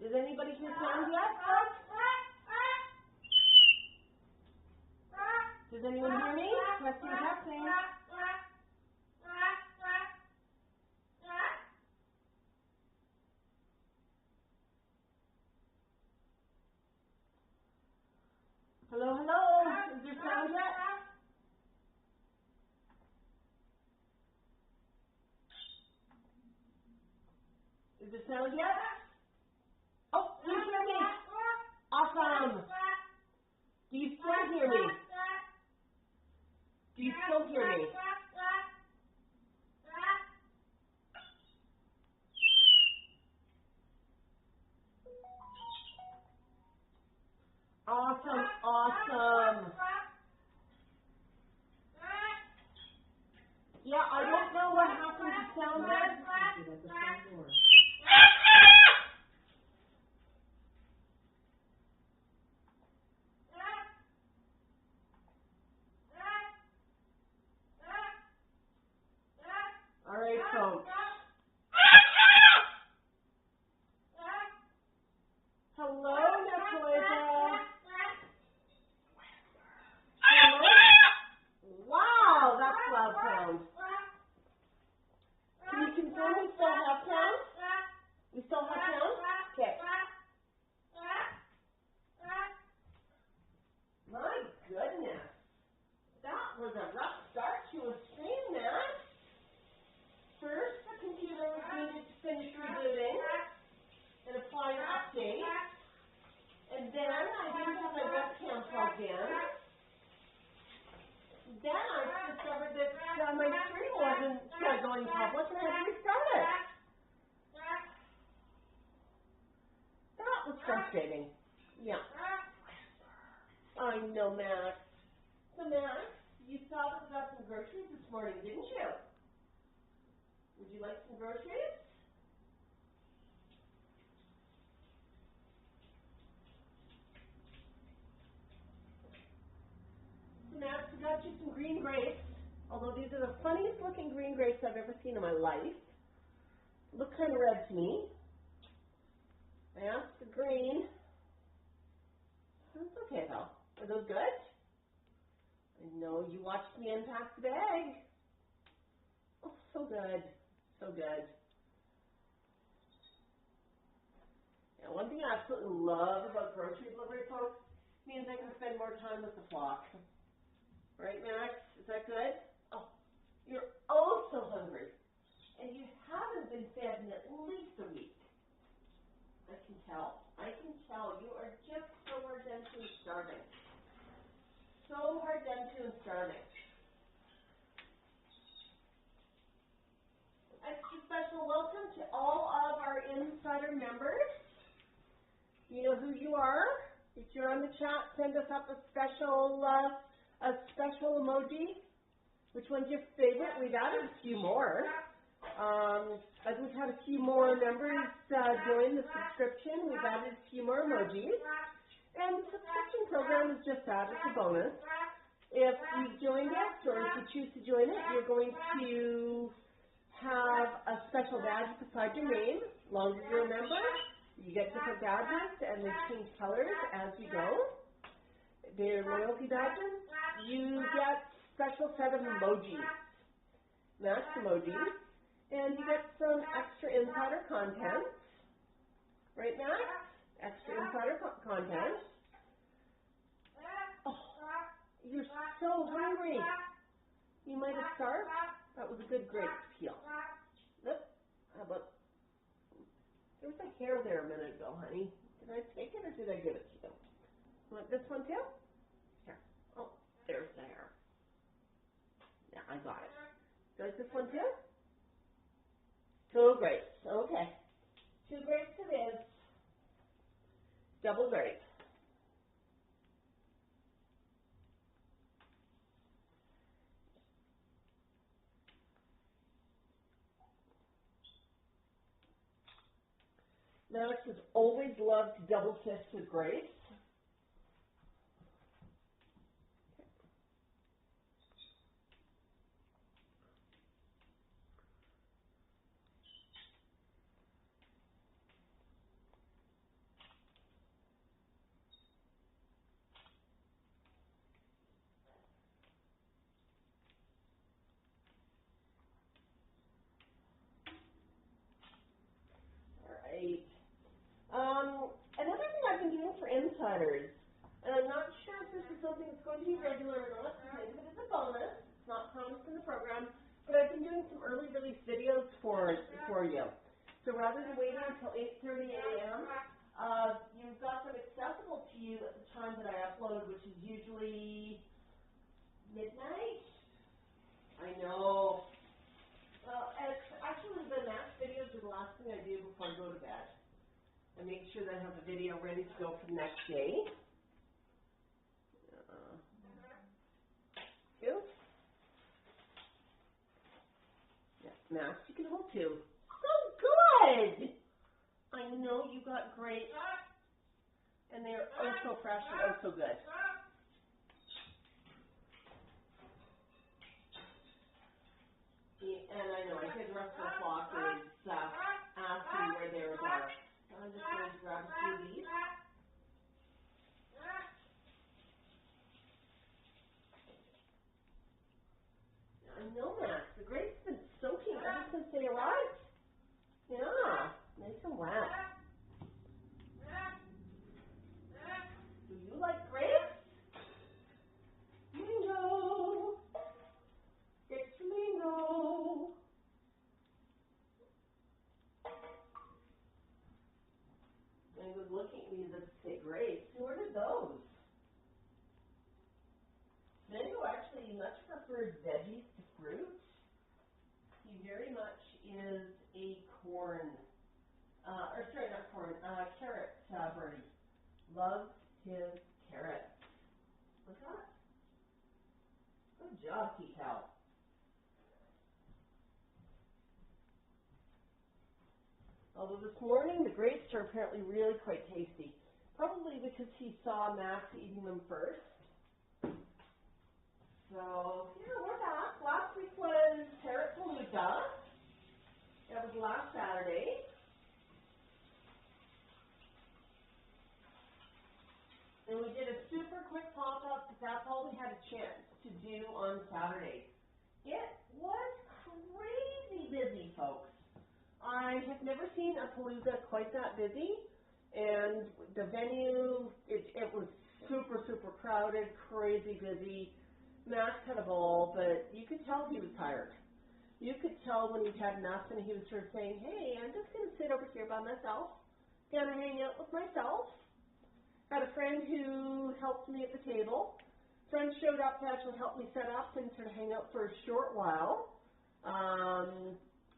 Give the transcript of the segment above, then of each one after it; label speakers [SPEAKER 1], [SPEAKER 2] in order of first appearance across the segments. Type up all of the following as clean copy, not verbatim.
[SPEAKER 1] Does anybody hear sound yet? Does anyone hear me? Testing, testing. Hello, hello. Is there sound yet? Is there sound yet? Oh, you hear me? Awesome. Do you still hear me? Do you still hear me? Awesome, awesome. Yeah, I don't know what happened to sound there. All right, folks. Hello, Natoya. Hello. Wow, that's loud sound. Can you confirm we still have sound? We still have sound? Okay. My goodness. That was a rough start to a stream, man. First, the computer needed to finish rebooting and apply an update. And then I didn't have my webcam plugged in. Then I discovered that my stream wasn't going public and I had to restart it. That was frustrating. Yeah. I know, Max. So, Max, you saw that we got some groceries this morning, didn't you? Would you like some groceries? So, Max, we got you some green grapes. Although these are the funniest looking green grapes I've ever seen in my life. Look kind of red to me. I asked for green. That's okay though. Are those good? I know you watched me unpack the bag. Oh, so good. So good. Yeah, one thing I absolutely love about grocery delivery, folks, means I can spend more time with the flock. Right, Max? Is that good? Oh, you're oh so hungry. And you haven't been fed in at least a week. I can tell. I can tell. You are just so hard done to and starving. So hard done to and starving. Extra special welcome to all of our Insider members. You know who you are. If you're on the chat, send us up a special emoji. Which one's your favorite? We've added a few more. As we've had a few more members join the subscription, we've added a few more emojis. And the subscription program is just that, it's a bonus. If you've joined us, or if you choose to join it, you're going to have a special badge beside your name. As long as you're a member, you get different badges, and they change colors as you go. They're loyalty badges. You get a special set of emojis, Max emojis. And you get some extra insider content. Right, Max? Extra insider content. Oh, you're so hungry. You might have starved. That was a good grape peel. Nope. How about... There was a hair there a minute ago, honey. Did I take it or did I give it to you? You want this one too? Here. Oh, there's the hair. Yeah, I got it. Do you like this one too? 2 grapes. Okay. 2 grapes it is. Double grape. Max has always loved double fisted grapes. newsletters. And I'm not sure if this is something that's going to be regular or not, because it is a bonus. It's not promised in the program, but I've been doing some early release videos for you. So rather than waiting until 8:30 a.m., you've got them accessible to you at the time that I upload, which is usually midnight. I know. Well, actually the next videos are the last thing I do before I go to bed. I make sure that I have the video ready to go for the next day. Oops. Yeah, Max, you can hold two. So good! I know you got great, and they're oh so fresh and oh so good. And I know, I hear the rest of the flock is asking where theirs are. So I'm just going to grab a few of these. I know, Max, the grapes have been soaking ever since they arrived. Yeah, nice and wet. Do you like grapes? Mango. It's mango. And he was looking at me as if to say grapes. Who ordered those? Mango actually much prefers veggies to fruit. He very much is a corn, carrot bird. Loves his carrots. Look at that. Good job, T-Cow. Although this morning the grapes are apparently really quite tasty. Probably because he saw Max eating them first. So, yeah, we're back. Last week was Parrot Palooza. That was last Saturday. And we did a super quick pop-up, but that's all we had a chance to do on Saturday. It was crazy busy, folks. I have never seen a Palooza quite that busy. And the venue, it was super, super crowded, crazy busy. Max had a ball, but you could tell he was tired. You could tell when he'd had enough and he was sort of saying, hey, I'm just going to sit over here by myself, going to hang out with myself. Had a friend who helped me at the table. Friend showed up to actually help me set up and sort of hang out for a short while.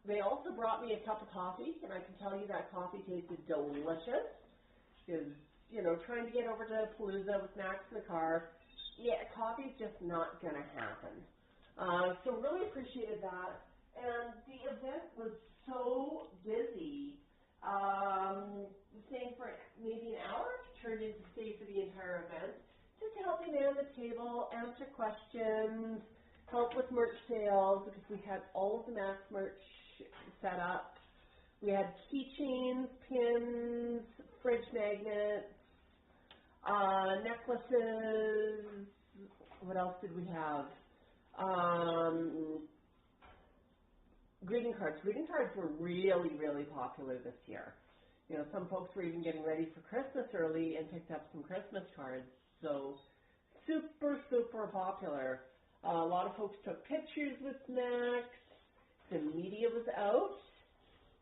[SPEAKER 1] They also brought me a cup of coffee, and I can tell you that coffee tasted delicious. Because, you know, trying to get over to Palooza with Max in the car, yeah, coffee's just not going to happen. So really appreciated that. And the event was so busy. Staying for maybe an hour, turned into stay for the entire event, just to help me man the table, answer questions, help with merch sales, because we had all of the Max merch set up. We had keychains, pins, fridge magnets, necklaces. What else did we have? Greeting cards. Greeting cards were really, really popular this year. You know, some folks were even getting ready for Christmas early and picked up some Christmas cards. So super, super popular. A lot of folks took pictures with Max. The media was out.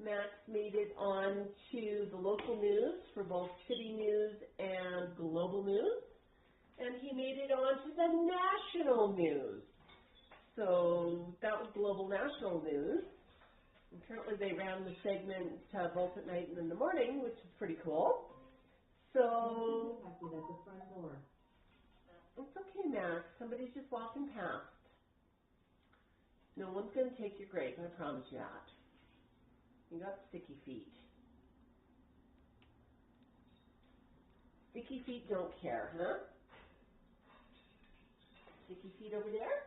[SPEAKER 1] Max made it on to the local news for both city news and global news. And he made it on to the national news. So that was global national news. And currently they ran the segment both at night and in the morning, which is pretty cool. So
[SPEAKER 2] At the front door.
[SPEAKER 1] it's okay, Max. Somebody's just walking past. No one's going to take your grape, I promise you that. You got sticky feet. Sticky feet don't care, huh? Sticky feet over there?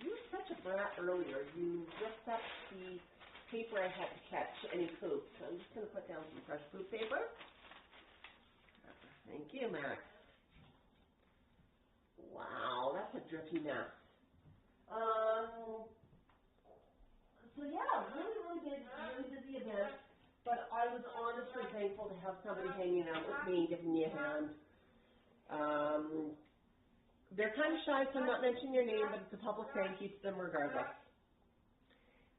[SPEAKER 1] You were such a brat earlier. You ripped up the paper I had to catch any poop. So I'm just going to put down some fresh poop paper. Thank you, Max. Wow, that's a drippy mess. So yeah, really, really busy event. But I was honestly thankful to have somebody hanging out with me, giving me a hand. They're kind of shy, so I'm not mentioning your name, but it's a public thank you to them regardless.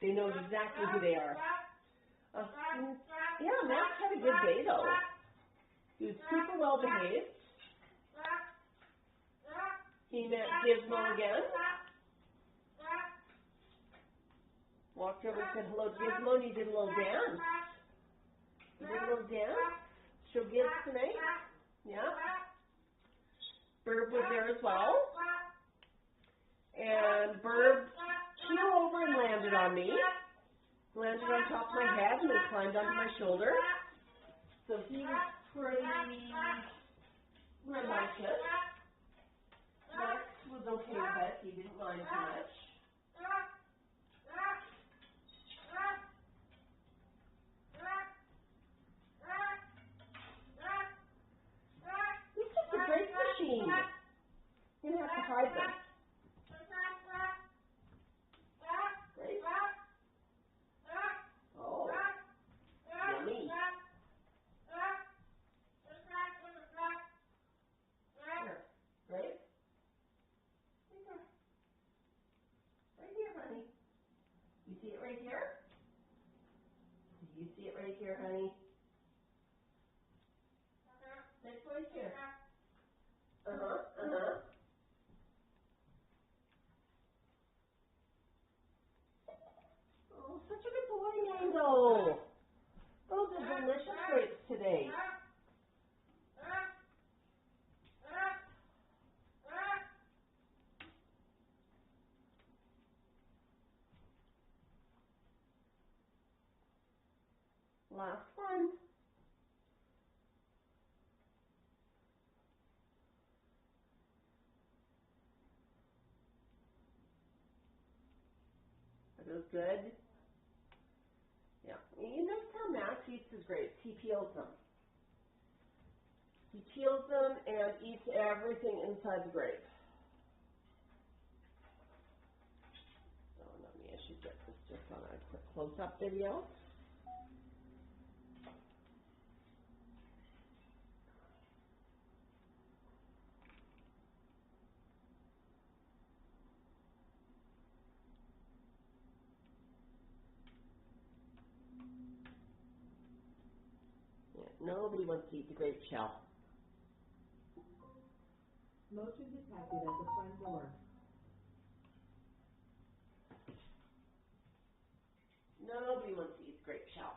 [SPEAKER 1] They know exactly who they are. Yeah, Max had a good day though. He was super well behaved. He met Gizmo again. Walked over and said hello to Gizmo, and he did a little dance. He did a little dance. Show Giz tonight. Yeah. Burb was there as well. And Burb flew over and landed on me. Landed on top of my head and then climbed onto my shoulder. So he was pretty rambunctious. Max was okay with it. He didn't mind too much. He's just a great machine. You're going to have to hide them. Right? Oh. Yummy. Here. Right? Right here, honey. You see it right here? You see it right here, honey? That's right here. Oh, such a good boy, Mango. Those are delicious grapes today. Last one. Are those good? Yeah. You notice how Max eats his grapes. He peels them. He peels them and eats everything inside the grape. So I should get this just on a quick close-up video. Nobody wants to eat the grape shell.
[SPEAKER 2] Motion detected at the front door.
[SPEAKER 1] Nobody wants to eat the grape shell.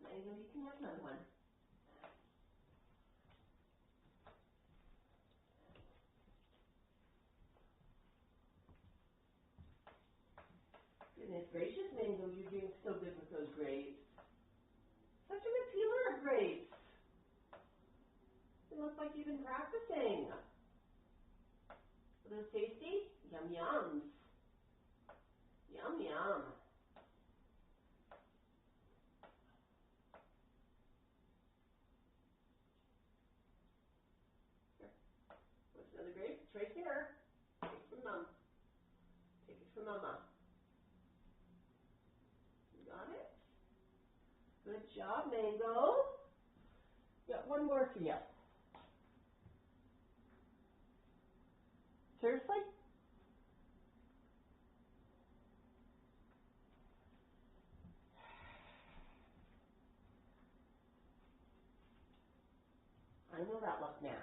[SPEAKER 1] Mango, you can have another one. Goodness gracious, Mango, you're doing so good with those grapes. Such a good peeler of grapes. It looks like you've been practicing. Are those tasty? Yum yums. Yum yum. Here. What's another grape? It's right here. Take it from Mom. Take it from Mama. You got it? Good job, Mango. Got one more for you. Seriously? I know that look, Max.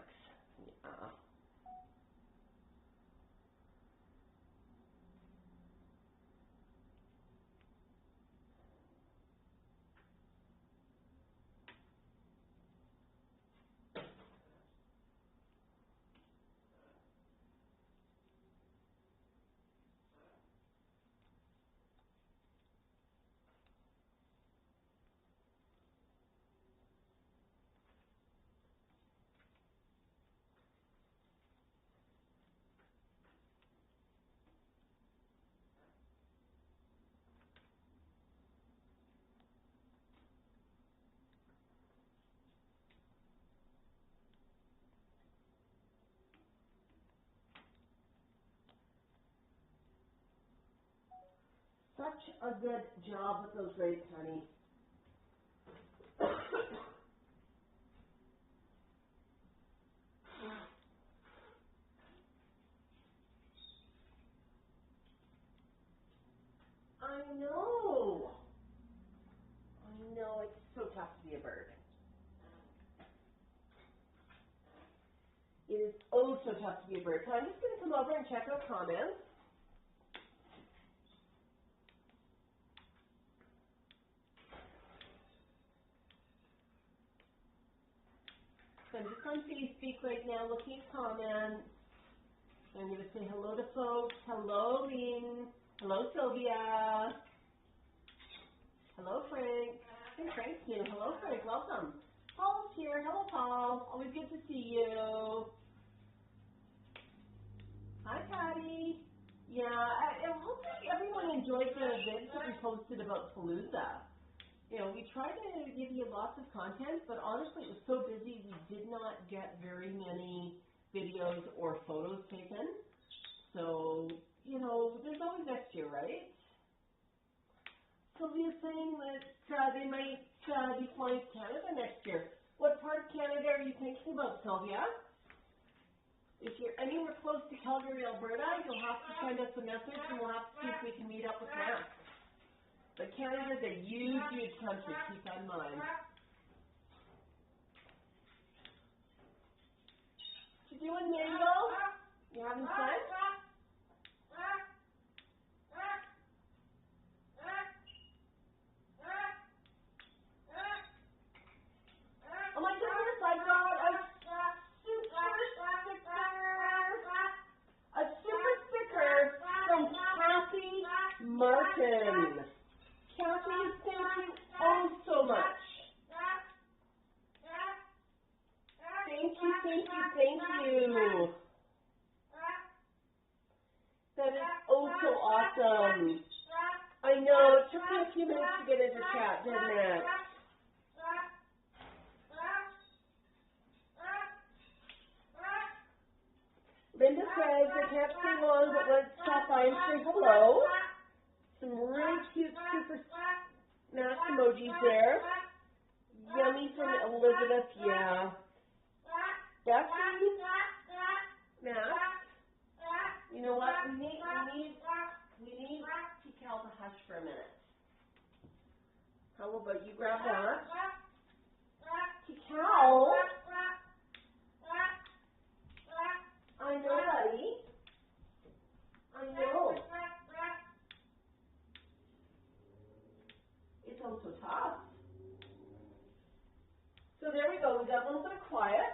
[SPEAKER 1] such a good job with those grapes, honey. I know. It's so tough to be a bird. It is oh so tough to be a bird. So I'm just going to come over and check out comments. So I'm just on Facebook right now looking at comments. I'm going to say hello to folks. Hello, Lynn. Hello, Sylvia. Hello, Frank. Hey, Frank's new. Hello, Frank. Welcome. Paul's here. Hello, Paul. Always good to see you. Hi, Patty. Yeah, and hopefully everyone enjoyed the vids that we posted about Palooza. You know, we tried to give you lots of content, but honestly, it was so busy we did not get very many videos or photos taken. So, you know, there's always next year, right? Sylvia's saying that they might be flying to Canada next year. What part of Canada are you thinking about, Sylvia? If you're anywhere close to Calgary, Alberta, you'll have to send us a message and we'll have to see if we can meet up with Snax. But Canada's a huge, huge country, keep that in mind. What you doing, Mabel? You having fun? Oh my goodness, I got a super sticker from Kathy Martin. Kathy, thank you oh so much. Thank you. That is oh so awesome. I know, it took me a few minutes to get into chat, didn't it? Linda says, I can't stay long, but let's stop by and say hello. Some really cute super Snax emojis there. Yummy from Elizabeth, yeah. Becky, Max. You know what? We need Cal to hush for a minute. How about you grab that? Cal. I know, buddy. I know. It's also tough. So there we go. We got a little bit of quiet.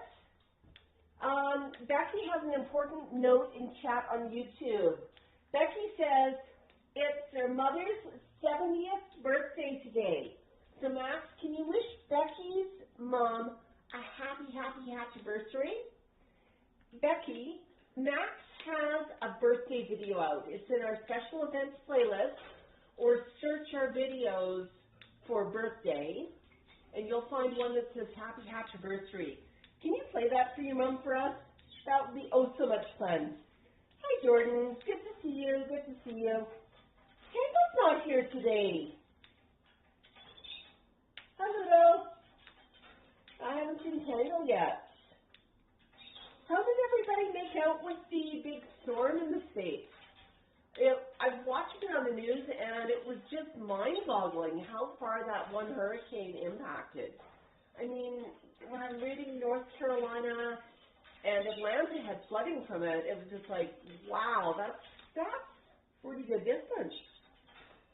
[SPEAKER 1] Becky has an important note in chat on YouTube. Becky says it's her mother's 70th birthday today. So Max, can you wish Becky's mom a happy birthday? Becky, Max has a birthday video out. It's in our special events playlist, or search our videos for birthday, and you'll find one that says happy birthday. Can you play that for your mom for us? That would be oh so much fun. Hi Jordan, good to see you, Kendall's not here today. Hello. I haven't seen Kendall yet. How did everybody make out with the big storm in the States? I've watched it on the news, and it was just mind-boggling how far that one hurricane impacted. I mean, when I'm reading North Carolina and Atlanta had flooding from it, it was just like, wow, that's pretty good distance.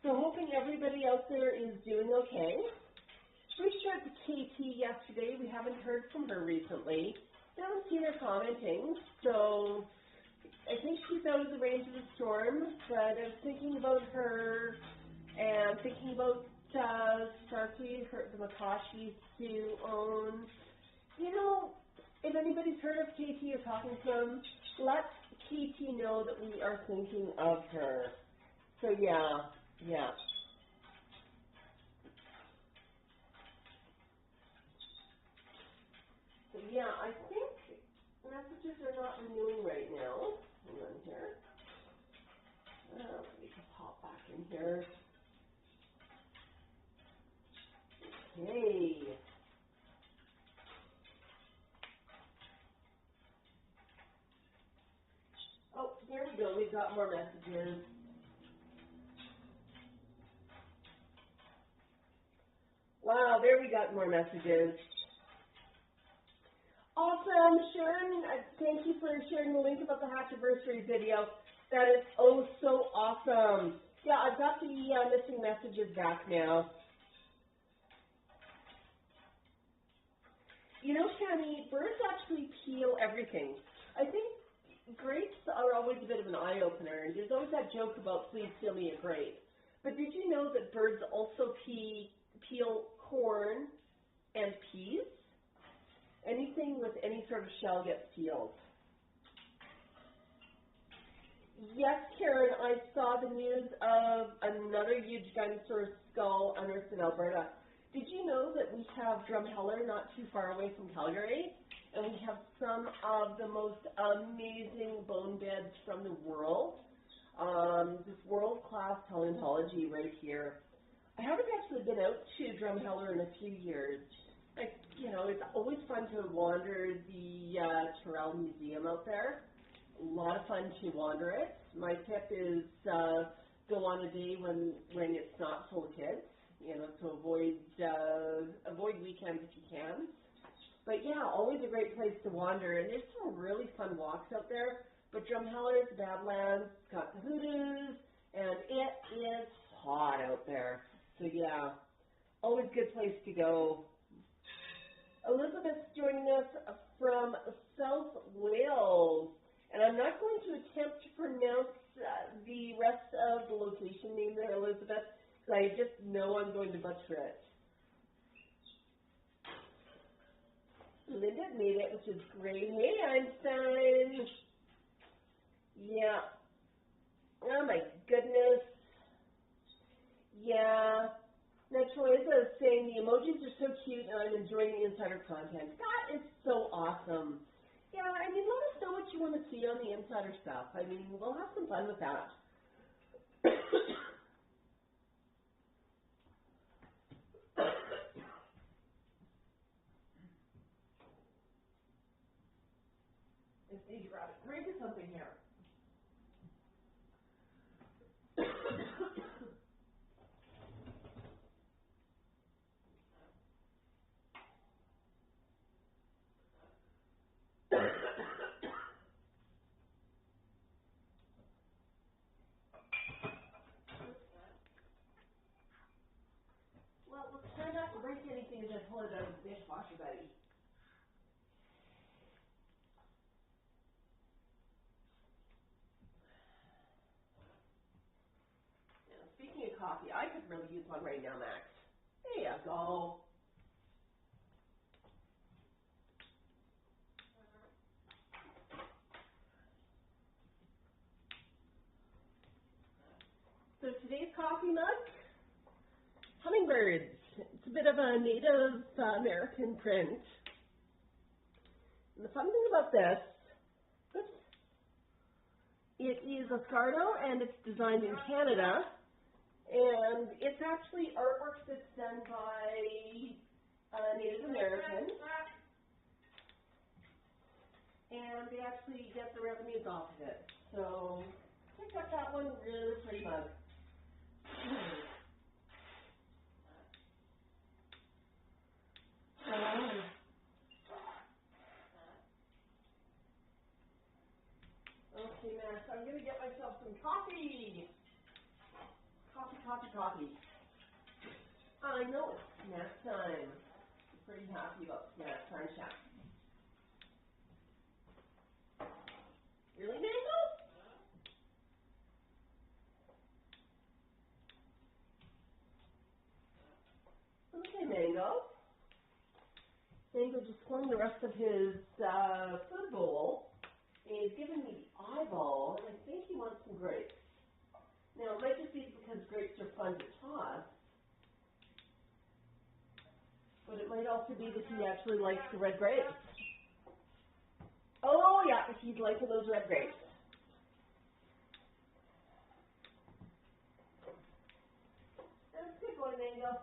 [SPEAKER 1] So hoping everybody out there is doing okay. Reached out to KT yesterday. We haven't heard from her recently. Haven't seen her commenting, so I think she's out of the range of the storm, but I was thinking about her and thinking about Starkey, the Makashis who own, you know, if anybody's heard of KT or talking to them, let KT know that we are thinking of her. So yeah. So yeah, I think messages are not renewing right now. Hang on here. Let me just hop back in here. Okay. Oh, here we go. We've got more messages. Wow, there we got more messages. Awesome, Sharon. Thank you for sharing the link about the Hatchiversary video. That is oh so awesome. Yeah, I've got the missing messages back now. You know, Tammy, birds actually peel everything. I think grapes are always a bit of an eye-opener, and there's always that joke about please peel me a grape. But did you know that birds also peel corn and peas? Anything with any sort of shell gets peeled. Yes, Karen, I saw the news of another huge dinosaur skull unearthed in Alberta. Did you know that we have Drumheller not too far away from Calgary? And we have some of the most amazing bone beds from the world. This world-class paleontology right here. I haven't actually been out to Drumheller in a few years. You know, it's always fun to wander the Terrell Museum out there. A lot of fun to wander it. My tip is go on a day when it's not full of kids, you know, to avoid weekends if you can. But yeah, always a great place to wander, and there's some really fun walks out there. But Drumheller, the Badlands, it's got the hoodoos, and it is hot out there. So yeah, always a good place to go. Elizabeth's joining us from South Wales, and I'm not going to attempt to pronounce the rest of the location name there, Elizabeth, because I just know I'm going to butcher it. Linda made it, which is great. Hey, Einstein. Yeah. Oh my goodness. Yeah. Now, Teresa is saying the emojis are so cute and I'm enjoying the insider content. That is so awesome. Yeah, I mean, let us know what you want to see on the insider stuff. I mean, we'll have some fun with that. Let's see, you got it. Drink or something here. Well, let's try not to break anything as I pull it out of the dishwasher, buddy. Now, speaking of coffee, I could really use one right now, Max. There you go. So today's coffee mug, hummingbirds. It's a bit of a Native American print. And the fun thing about this, it is a Scardo and it's designed in Canada. And it's actually artwork that's done by Native Americans. And they actually get the revenues off of it. So picked up that one, really pretty mug. Okay, Max, I'm going to get myself some coffee. Coffee. I know it's snack time. I'm pretty happy about snacks, aren't you? Really, Mango? Okay, Mango. Mango just formed the rest of his food bowl, and he's given me the eyeball, and I think he wants some grapes. Now, it might just be because grapes are fun to toss, but it might also be that he actually likes the red grapes. Oh, yeah, he's liking those red grapes. Let's get going, Mango.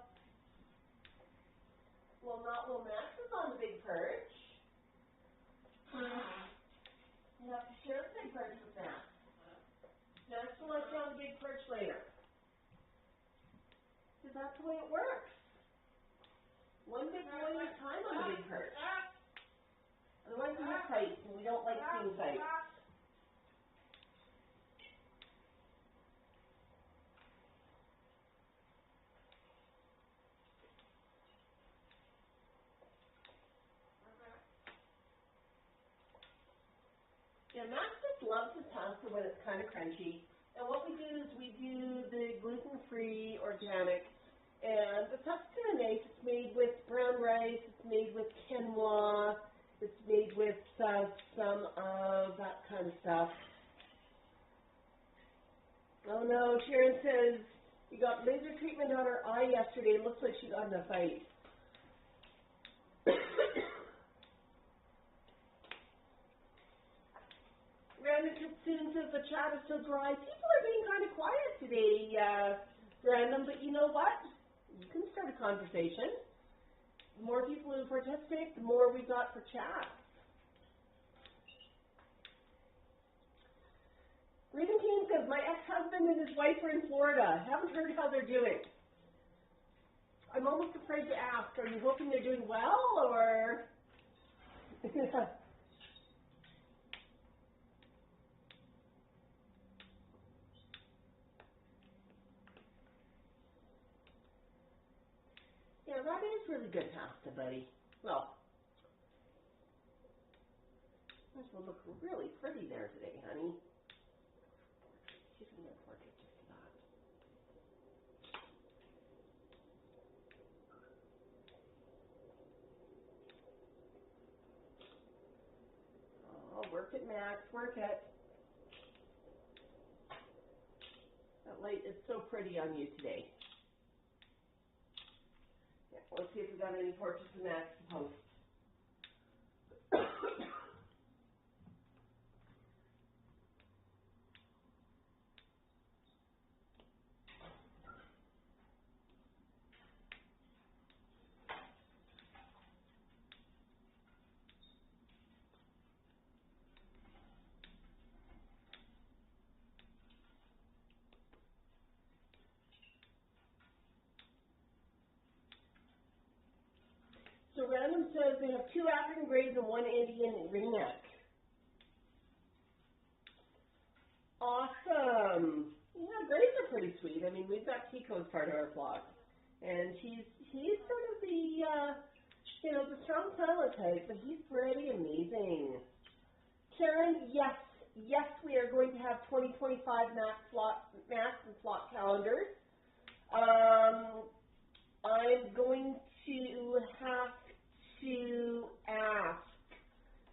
[SPEAKER 1] Well, Max is on the big perch. You have to share the big perch with Max. Max will let you on the big perch later. Because that's the way it works. One big boy at a time on the big perch. Otherwise we have fights, and we don't like seeing fights. Yeah, Max just loves his pasta when it's kind of crunchy. And what we do is we do the gluten-free organic. And the stuff's kind of nice. It's made with brown rice. It's made with quinoa. It's made with some of that kind of stuff. Oh no, Sharon says, you got laser treatment on her eye yesterday. It looks like she got in a fight. Random soon says the chat is so dry. People are being kind of quiet today, Random, but you know what? You can start a conversation. The more people who participate, the more we got for chat. Raven King says, my ex-husband and his wife are in Florida. Haven't heard how they're doing. I'm almost afraid to ask. Are you hoping they're doing well, or? Yeah, that is really good pasta, buddy. Well, this will look really pretty there today, honey. See if I can work it just that. Oh, work it, Max, work it. That light is so pretty on you today. Yeah, let's see if we got any portraits of Max to post. So Random says they have 2 African Greys and 1 Indian ringneck. Awesome. Yeah, Greys are pretty sweet. I mean, we've got Tico's part of our flock. And he's sort of the, the strong silent type, but he's pretty amazing. Karen, yes, we are going to have 2025 Max and flock calendars. I'm going to have to ask.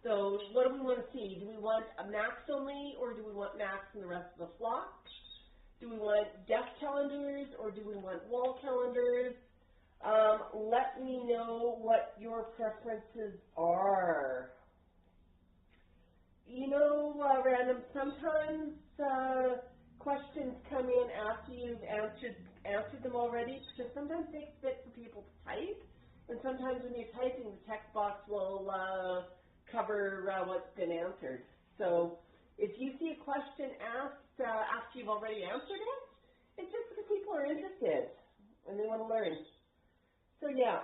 [SPEAKER 1] So what do we want to see? Do we want a Max only, or do we want Max and the rest of the flock? Do we want death calendars, or do we want wall calendars? Let me know what your preferences are. You know, Random, sometimes questions come in after you've answered them already, because sometimes it takes a bit for people to type, and sometimes when you're typing, the text box will cover what's been answered. So if you see a question asked after you've already answered it, it's just because people are interested and they want to learn. So yeah.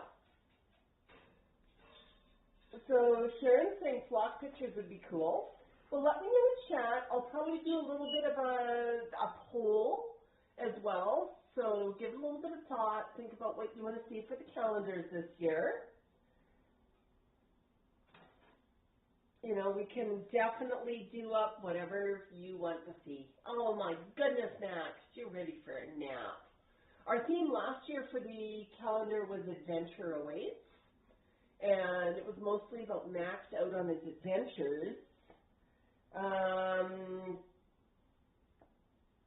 [SPEAKER 1] So Sharon's saying flock pictures would be cool. Well, let me know in chat. I'll probably do a little bit of a poll as well. So give it a little bit of thought. Think about what you want to see for the calendars this year. You know, we can definitely do up whatever you want to see. Oh my goodness, Max, you're ready for a nap. Our theme last year for the calendar was Adventure Awaits. And it was mostly about Max out on his adventures.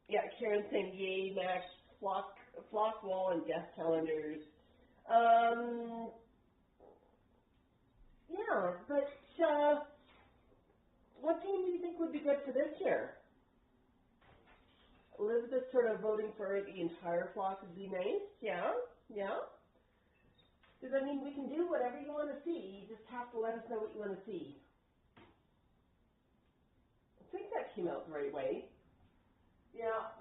[SPEAKER 1] Yeah, Karen saying, yay, Max, flock wall and death calendars. Yeah, but what theme do you think would be good for this year? Elizabeth sort of voting for the entire flock would be nice. Yeah. Does I mean, we can do whatever you want to see. You just have to let us know what you want to see. I think that came out the right way. Yeah.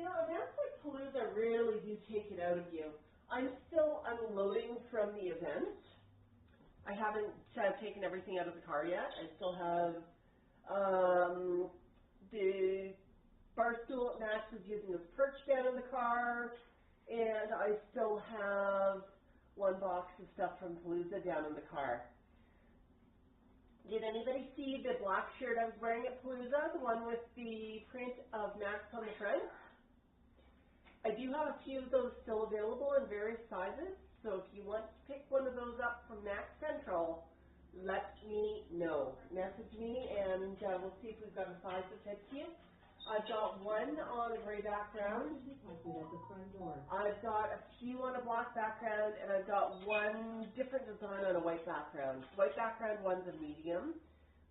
[SPEAKER 1] Events like Palooza really do take it out of you. I'm still unloading from the event. I haven't taken everything out of the car yet. I still have the bar stool that Max was using as perch bed in the car, and I still have one box of stuff from Palooza down in the car. Did anybody see the black shirt I was wearing at Palooza, the one with the print of Max on the front? I do have a few of those still available in various sizes, so if you want to pick one of those up from Max Central, let me know. Message me, and we'll see if we've got a size that fits you. I've got one on a gray background. I've got a few on a black background, and I've got one different design on a white background. White background one's a medium.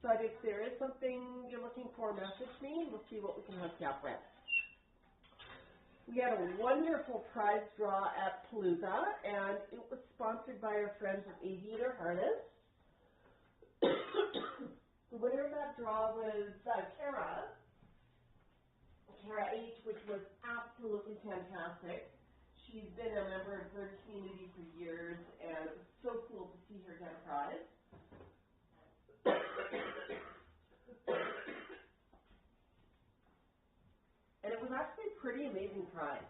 [SPEAKER 1] So if there is something you're looking for, message me, and we'll see what we can hook you up with. We had a wonderful prize draw at Palooza, and it was sponsored by our friends at Aviator Harness. The winner of that draw was Kara H, which was absolutely fantastic. She's been a member of her community for years, and it was so cool to see her get a prize. And it was actually a pretty amazing prize.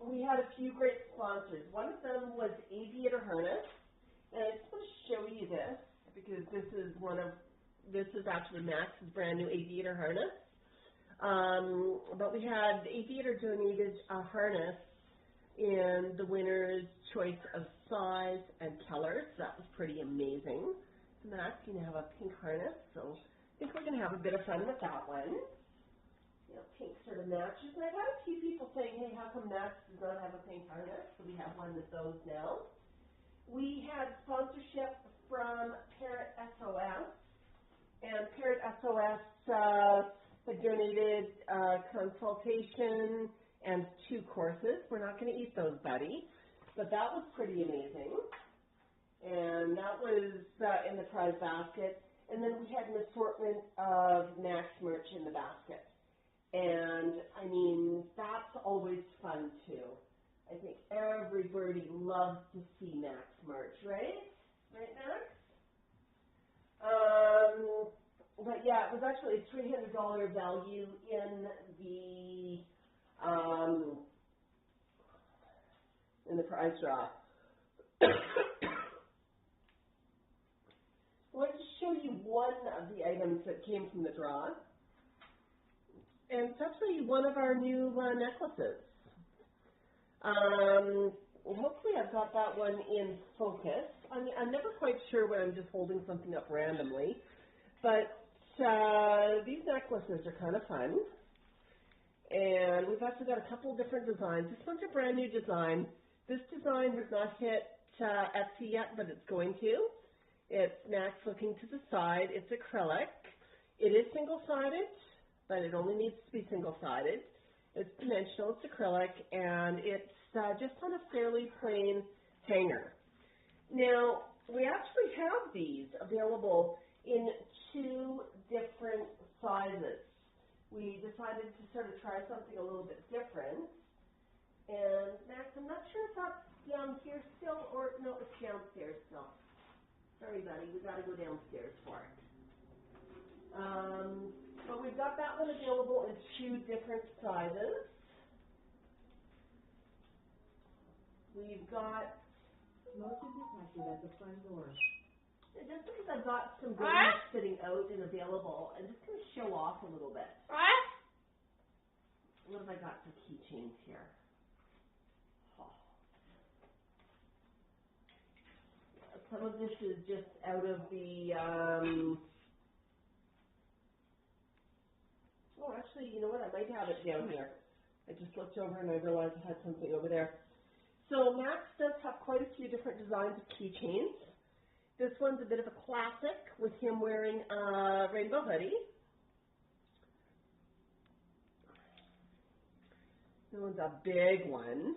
[SPEAKER 1] We had a few great sponsors. One of them was Aviator Harness, and I just want to show you this because this is actually Max's brand new Aviator harness. But we had Aviator donated a harness in the winner's choice of size and color, so that was pretty amazing. So Max, you have a pink harness, so I think we're going to have a bit of fun with that one. You know, pink sort of matches. And I've had a few people saying, hey, how come Max does not have a pink harness? So we have one of those now. We had sponsorship from Parrot SOS. And Parrot SOS had donated consultation and 2 courses. We're not going to eat those, buddy. But that was pretty amazing. And that was in the prize basket. And then we had an assortment of Max merch in the basket. And, I mean, that's always fun, too. I think everybody loves to see Max merch, right? Right, Max? But, yeah, it was actually a $300 value in the prize draw. I wanted to show you one of the items that came from the draw. And it's actually one of our new necklaces. Hopefully I've got that one in focus. I'm never quite sure when I'm just holding something up randomly. But these necklaces are kind of fun. And we've actually got a couple of different designs. This one's a brand new design. This design has not hit Etsy yet, but it's going to. It's Snax looking to the side. It's acrylic. It is single-sided, but it only needs to be single-sided. It's dimensional, it's acrylic, and it's just on a fairly plain hanger. Now, we actually have these available in 2 different sizes. We decided to sort of try something a little bit different. And Max, I'm not sure if that's down here still, or no, it's downstairs still. Sorry, buddy, we got to go downstairs for it. But we've got that one available in 2 different sizes. We've got
[SPEAKER 2] motion detected at the front door.
[SPEAKER 1] Just because I've got some goodies sitting out and available, I'm just going to show off a little bit. What have I got for keychains here? Some of this is just out of the, oh, actually, you know what? I might have it down here. I just looked over and I realized I had something over there. So Max does have quite a few different designs of keychains. This one's a bit of a classic with him wearing a rainbow hoodie. This one's a big one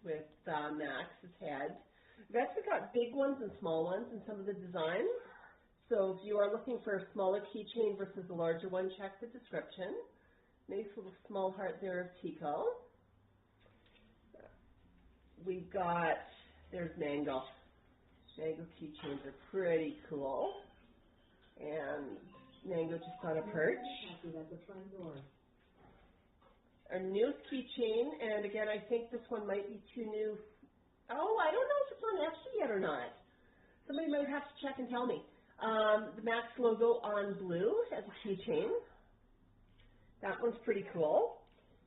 [SPEAKER 1] with Max's head. We've actually got big ones and small ones in some of the designs. So if you are looking for a smaller keychain versus a larger one, check the description. Nice little small heart there of Tico. We've got, there's Mango. Mango keychains are pretty cool. And Mango just on a perch. Our newest keychain, and again, I think this one might be too new. Oh, I don't know if it's on Etsy yet or not. Somebody might have to check and tell me. The Max logo on blue as a keychain. That one's pretty cool.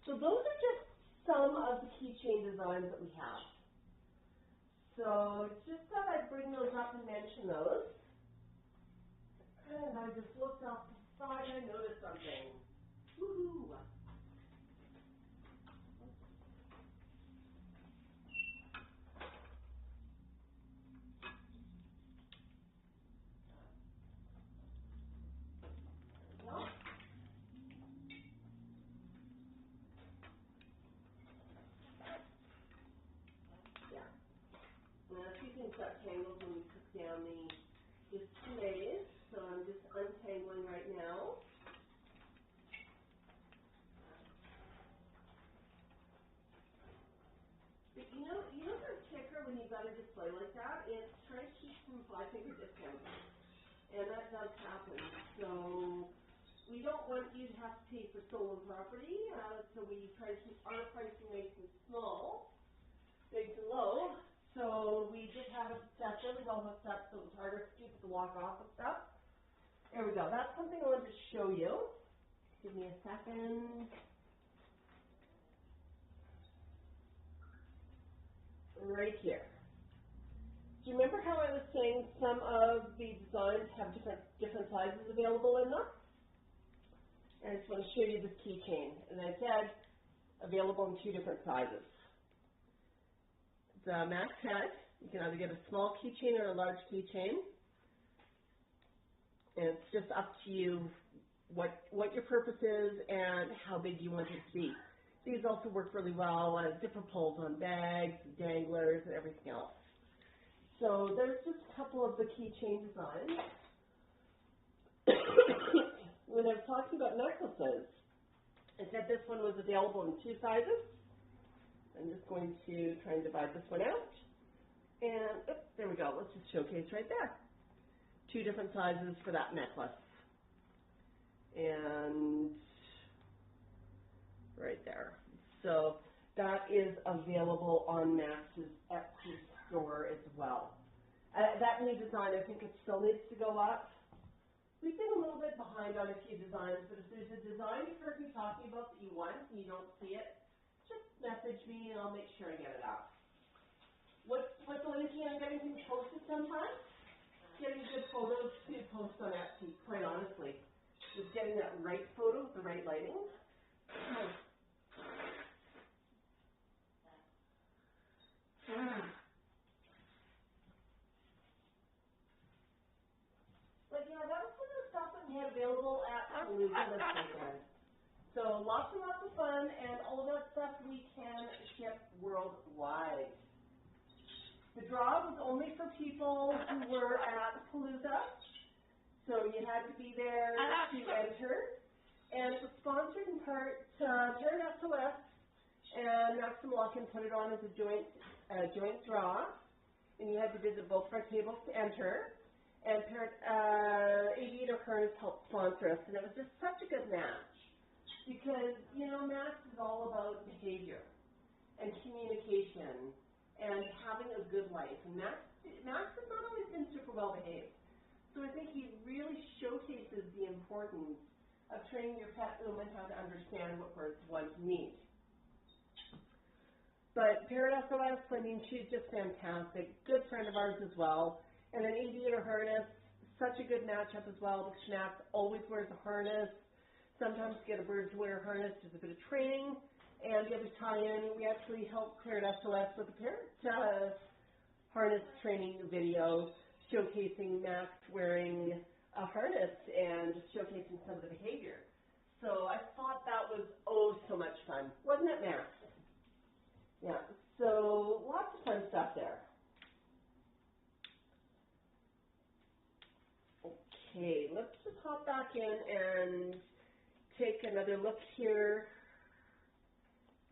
[SPEAKER 1] So those are just some of the keychain designs that we have. So just thought I'd bring those up and mention those. And I just looked off the side and I noticed something. Woohoo! Got tangled when we took down the displays, so I'm just untangling right now. But you know the kicker when you've got a display like that, it's trying to keep some 5-finger discounts, and that does happen. So we don't want you to have to pay for stolen property, so we try to keep our pricing nice and small, nice and low. So we did have it set really well hooked up, so it was harder for people to walk off of stuff. There we go. That's something I wanted to show you. Give me a second. Right here. Do you remember how I was saying some of the designs have different sizes available in them? And I just want to show you this keychain. And I said available in 2 different sizes. The Max head, you can either get a small keychain or a large keychain. And it's just up to you what your purpose is and how big you want it to be. These also work really well as zipper pulls on bags, danglers, and everything else. So there's just a couple of the keychain designs. When I was talking about necklaces, I said this one was available in 2 sizes. I'm just going to try and divide this one out. And, oops, there we go. Let's just showcase right there. 2 different sizes for that necklace. And right there. So that is available on Max's Etsy store as well. That new design, I think it still needs to go up. We've been a little bit behind on a few designs, but if there's a design you've heard me talking about that you want and you don't see it, just message me and I'll make sure I get it out. What's the only key on getting things posted sometimes? Getting good photos to post on Etsy, quite honestly. Just getting that right photo with the right lighting. But yeah, that was some of the stuff that we had available at Palooza this weekend. So lots and lots of fun, and all of that stuff we can ship worldwide. The draw was only for people who were at Palooza, so you had to be there to enter. And it was sponsored in part Parrot SOS and Maxim Luckin put it on as a joint draw, and you had to visit both of our tables to enter. And Parrot Aviator Harness helped sponsor us, and it was just such a good match. Because, you know, Max is all about behavior and communication and having a good life. And Max has not always been super well behaved. So I think he really showcases the importance of training your pet woman how to understand what birds want and need. But Parrot SOS, I mean, she's just fantastic. Good friend of ours as well. And then Aviator Harness, such a good matchup as well, because Max always wears a harness. Sometimes get a bird to wear a harness, there's a bit of training, and the other tie-in, we actually helped Parrot SOS with a Parrot harness training video showcasing Max wearing a harness and showcasing some of the behavior. So I thought that was oh so much fun, wasn't it, Max? Yeah, so lots of fun stuff there. Okay, let's just hop back in and take another look here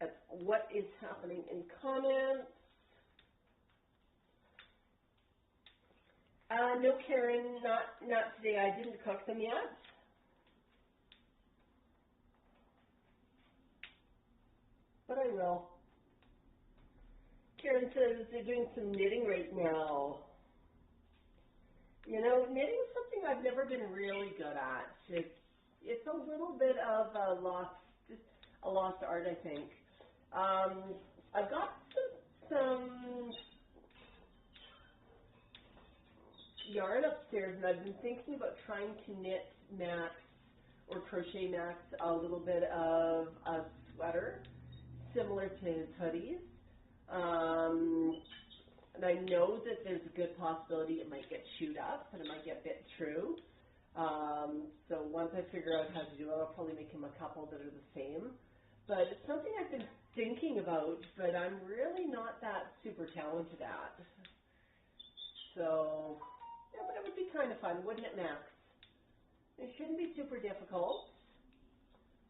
[SPEAKER 1] at what is happening in comments. No, Karen, not today. I didn't cook them yet. But I will. Karen says they're doing some knitting right now. You know, knitting is something I've never been really good at. It's a little bit of a lost art, I think. I've got some yarn upstairs, and I've been thinking about trying to knit Max or crochet Max a little bit of a sweater similar to his hoodies. And I know that there's a good possibility it might get chewed up and it might get bit through. So once I figure out how to do it, I'll probably make him a couple that are the same. But it's something I've been thinking about, but I'm really not that super talented at. So, yeah, but it would be kind of fun, wouldn't it, Max? It shouldn't be super difficult.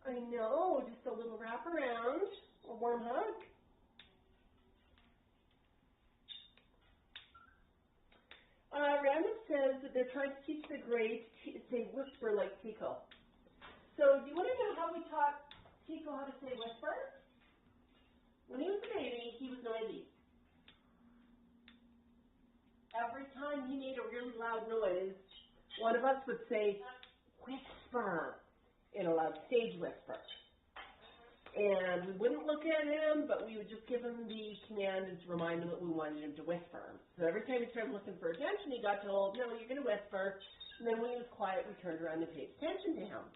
[SPEAKER 1] I know, just a little wrap around, a warm hug. Random says that they're trying to teach the Gray to say whisper like Tico. So do you want to know how we taught Tico how to say whisper? When he was a baby, he was noisy. Every time he made a really loud noise, one of us would say, whisper, in a loud stage whisper. And we wouldn't look at him, but we would just give him the command and to remind him that we wanted him to whisper. So every time he started looking for attention, he got told, no, you're going to whisper. And then when he was quiet, we turned around and paid attention to him.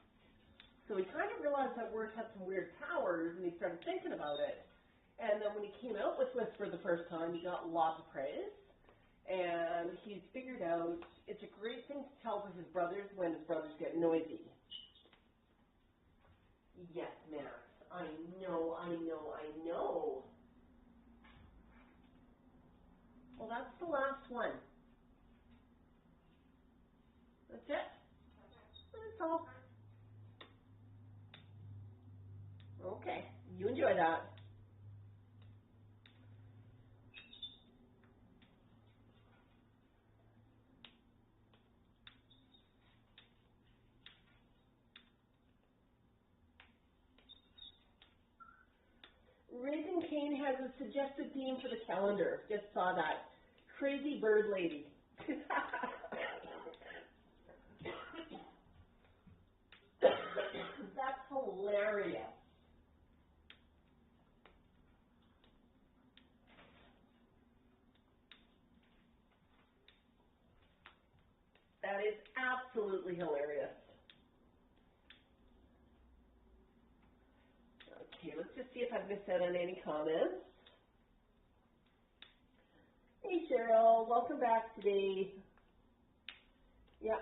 [SPEAKER 1] So he kind of realized that words had some weird powers, and he started thinking about it. And then when he came out with Whisper the first time, he got lots of praise. And he's figured out it's a great thing to tell to his brothers when his brothers get noisy. Yes, Max. I know. Well, that's the last one. That's it? That's all. Okay, you enjoy that. Raising Cane has a suggested theme for the calendar. Just saw that. Crazy bird lady. That's hilarious. That is absolutely hilarious. Okay, let's just see if I've missed out on any comments. Hey Cheryl, welcome back today. Yeah.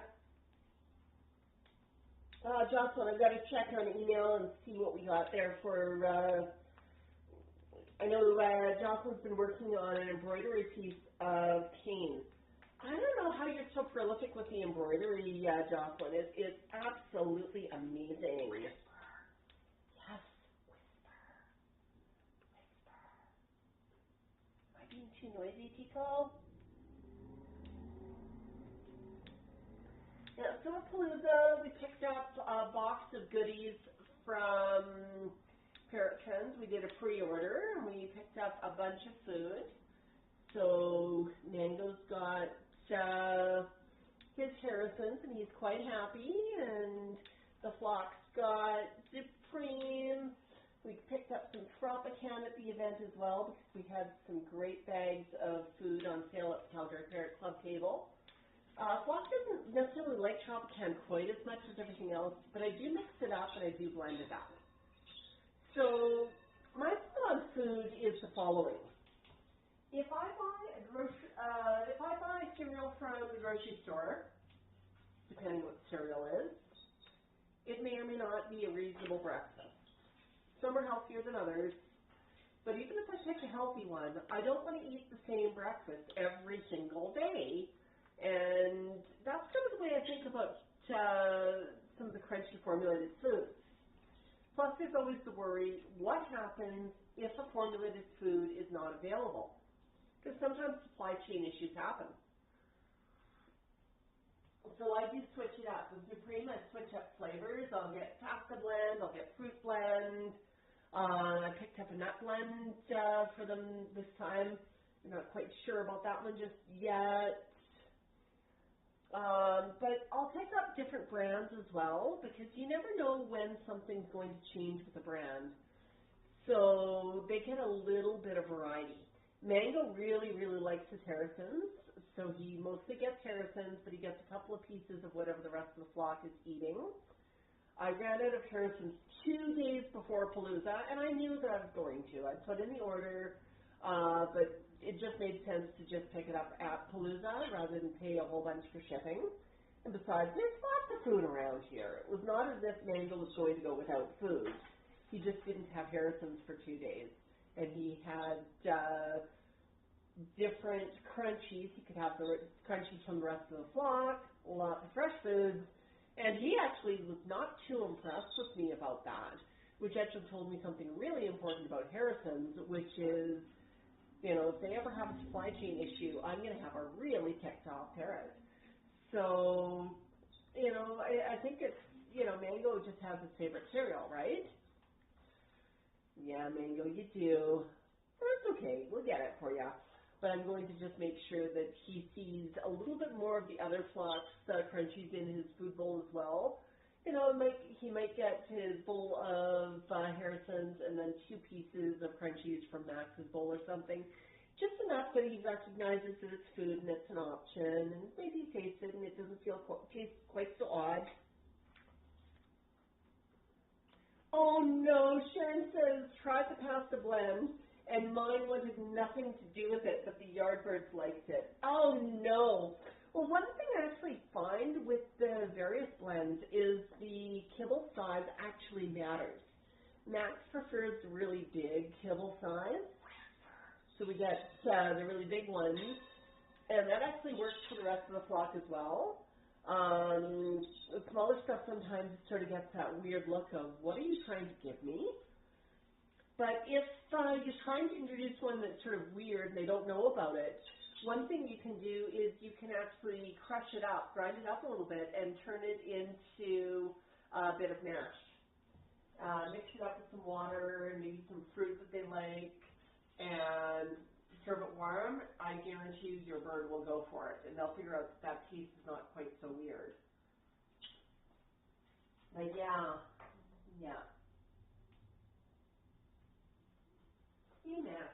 [SPEAKER 1] Jocelyn, I've got to check on email and see what we got there for, I know Jocelyn's been working on an embroidery piece of Cane. I don't know how you're so prolific with the embroidery, Jocelyn. It's absolutely amazing. Yes, whisper. Am I being too noisy, Tico? Yeah, so at Palooza, we picked up a box of goodies from Parrot. We did a pre-order, and we picked up a bunch of food. So Mango's got his Harrison's, and he's quite happy, and the Flock's got Supreme. We picked up some Tropican at the event as well, because we had some great bags of food on sale at the Calgary Parrot Club table. Flock doesn't necessarily like Tropican quite as much as everything else, but I do mix it up and I do blend it up. So my thought on food is the following. If I buy cereal from the grocery store, depending what cereal is, it may or may not be a reasonable breakfast. Some are healthier than others, but even if I pick a healthy one. I don't want to eat the same breakfast every single day. And that's kind of the way I think about some of the crunchy formulated foods. Plus, there's always the worry, what happens if a formulated food is not available? Because sometimes supply chain issues happen. So I do switch it up. With Supreme, I switch up flavors. I'll get pasta blend, I'll get fruit blend. I picked up a nut blend for them this time. I'm not quite sure about that one just yet. But I'll pick up different brands as well, because you never know when something's going to change with a brand. So they get a little bit of variety. Mango really, really likes his Harrisons, so he mostly gets Harrisons, but he gets a couple of pieces of whatever the rest of the flock is eating. I ran out of Harrisons 2 days before Palooza, and I knew that I was going to. I put in the order, but it just made sense to just pick it up at Palooza rather than pay a whole bunch for shipping. And besides, there's lots of food around here. It was not as if Mango was going to go without food. He just didn't have Harrisons for 2 days. And he had different crunchies. He could have the crunchies from the rest of the flock, lots of fresh foods. And he actually was not too impressed with me about that, which actually told me something really important about Harrisons, which is, you know, if they ever have a supply chain issue, I'm going to have a really ticked off Parrot. So, you know, I think it's, you know, Mango just has his favorite cereal, right? Yeah, Mango, you do. That's okay. We'll get it for you. But I'm going to just make sure that he sees a little bit more of the other flock's crunchies in his food bowl as well. You know, he might get his bowl of Harrisons and then 2 pieces of crunchies from Max's bowl or something. Just enough that he recognizes that it's food and it's an option, and maybe he tastes it and it doesn't taste quite so odd. Oh no, Sharon says, try the pasta blend, and mine wanted nothing to do with it, but the Yardbirds liked it. Oh no. Well, one thing I actually find with the various blends is the kibble size actually matters. Max prefers the really big kibble size, so we get the really big ones, and that actually works for the rest of the flock as well. The smaller stuff sometimes sort of gets that weird look of, what are you trying to give me? But if you're trying to introduce one that's sort of weird and they don't know about it, one thing you can do is you can actually crush it up, grind it up a little bit, and turn it into a bit of mash. Mix it up with some water and maybe some fruit that they like, and serve it warm. I guarantee you your bird will go for it, and they'll figure out that that taste is not quite so weird. But yeah. Hey, Max.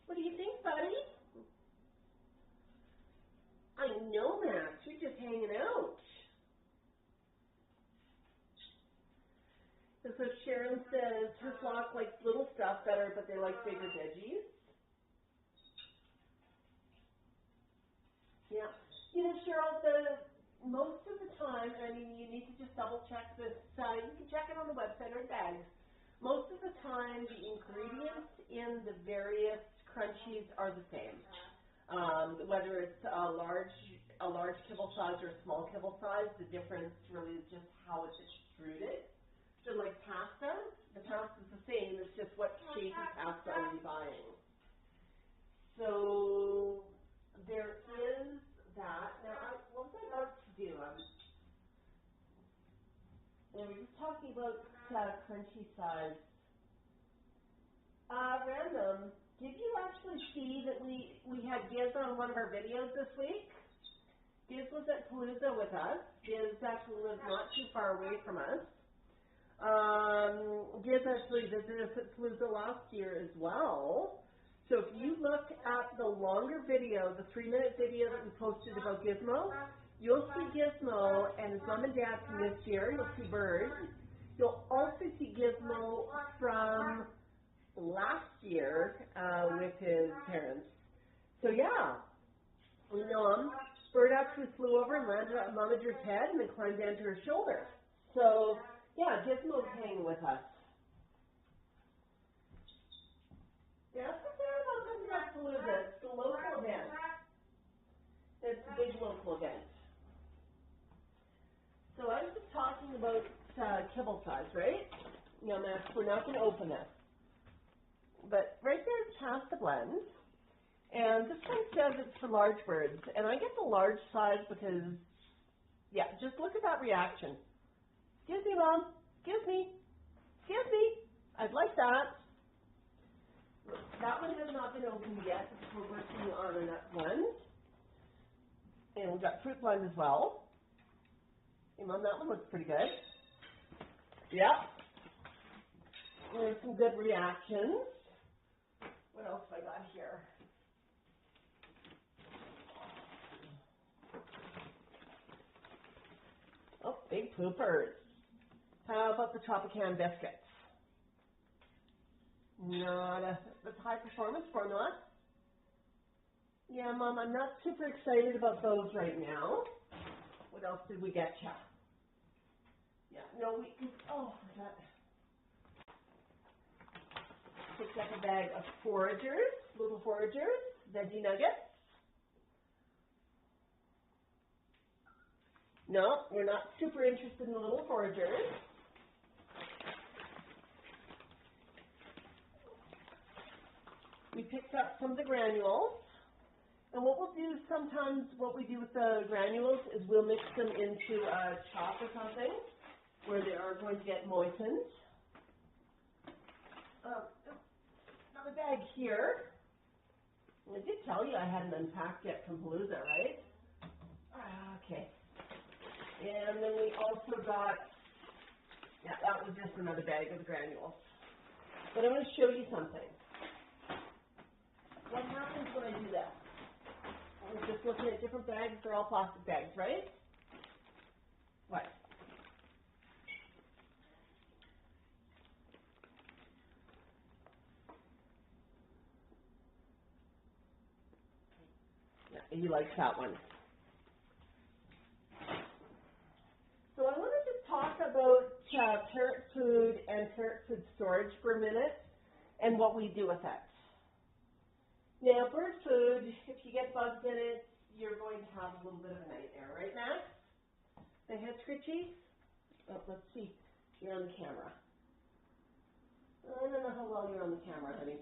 [SPEAKER 1] What do you think, buddy? I know, Max. You're just hanging out. And so Sharon says her flock likes little stuff better, but they like bigger veggies. Yeah. You know, Cheryl, most of the time, I mean, you need to just double check this. You can check it on the website or bags. Most of the time, the ingredients in the various crunchies are the same. Whether it's a large kibble size or a small kibble size, the difference really is just how it's extruded. So like pasta, the pasta's the same, it's just what shape of pasta are you buying. So there is that. Now, what was I about to do? We were just talking about crunchy size. Random, did you actually see that we had Giz on one of our videos this week? Giz was at Palooza with us. Giz actually lives not too far away from us. Giz actually visited us at Palooza last year as well. So if you look at the longer video, the 3-minute video that we posted about Gizmo, you'll see Gizmo now, and his mom and dad from this year. You'll see Bird. You'll also see Gizmo from last year with his parents. So yeah, we know him. Bird actually flew over and landed on Momager's head and then climbed down to her shoulder. So yeah, Gizmo's hanging with us. Yeah, that's what's there about something like Palooza. It's the local event. It's a big local event. So I was just talking about kibble size, right? Now, Max, we're not going to open this. But right there is past the blend. And this one says it's for large birds. And I get the large size because, yeah, just look at that reaction. Excuse me, Mom. Excuse me. Excuse me. I'd like that. That one has not been opened yet because we're working on a nut blend. And we've got fruit blend as well. Hey, Mom, that one looks pretty good. Yep. There's some good reactions. What else have I got here? Oh, big poopers. How about the Tropican biscuits? That's high performance formula. Yeah, Mom, I'm not super excited about those right now. What else did we get you? Yeah, no, oh, I got, picked up a bag of foragers, little foragers, veggie nuggets. No, we're not super interested in the little foragers. We picked up some of the granules. And what we'll do sometimes, what we do with the granules is we'll mix them into a chop or something where they are going to get moistened. Another bag here. I did tell you I hadn't unpacked yet from Palooza, right? Okay. And then we also got, yeah, that was just another bag of the granules. But I'm going to show you something. What happens when I do that? We're just looking at different bags. They're all plastic bags, right? What? Yeah, he likes that one. So I want to just talk about parrot food and parrot food storage for a minute and what we do with it. Now, bird food, if you get bugs in it, you're going to have a little bit of a nightmare, right, Max? The head scritchy? Oh, let's see. You're on the camera. I don't know how well you're on the camera, honey.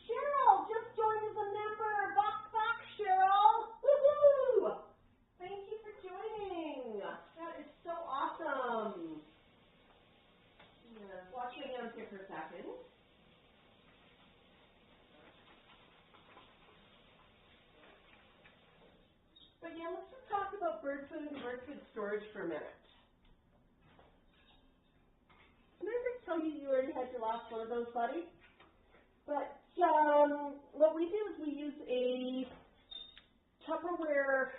[SPEAKER 1] Cheryl just joined as a member. Back, Cheryl. Woohoo! Thank you for joining. That is so awesome. Watch me down here for a second. But yeah, let's just talk about bird food and bird food storage for a minute. Did I ever tell you you already had your last one of those, buddy? But what we do is we use a Tupperware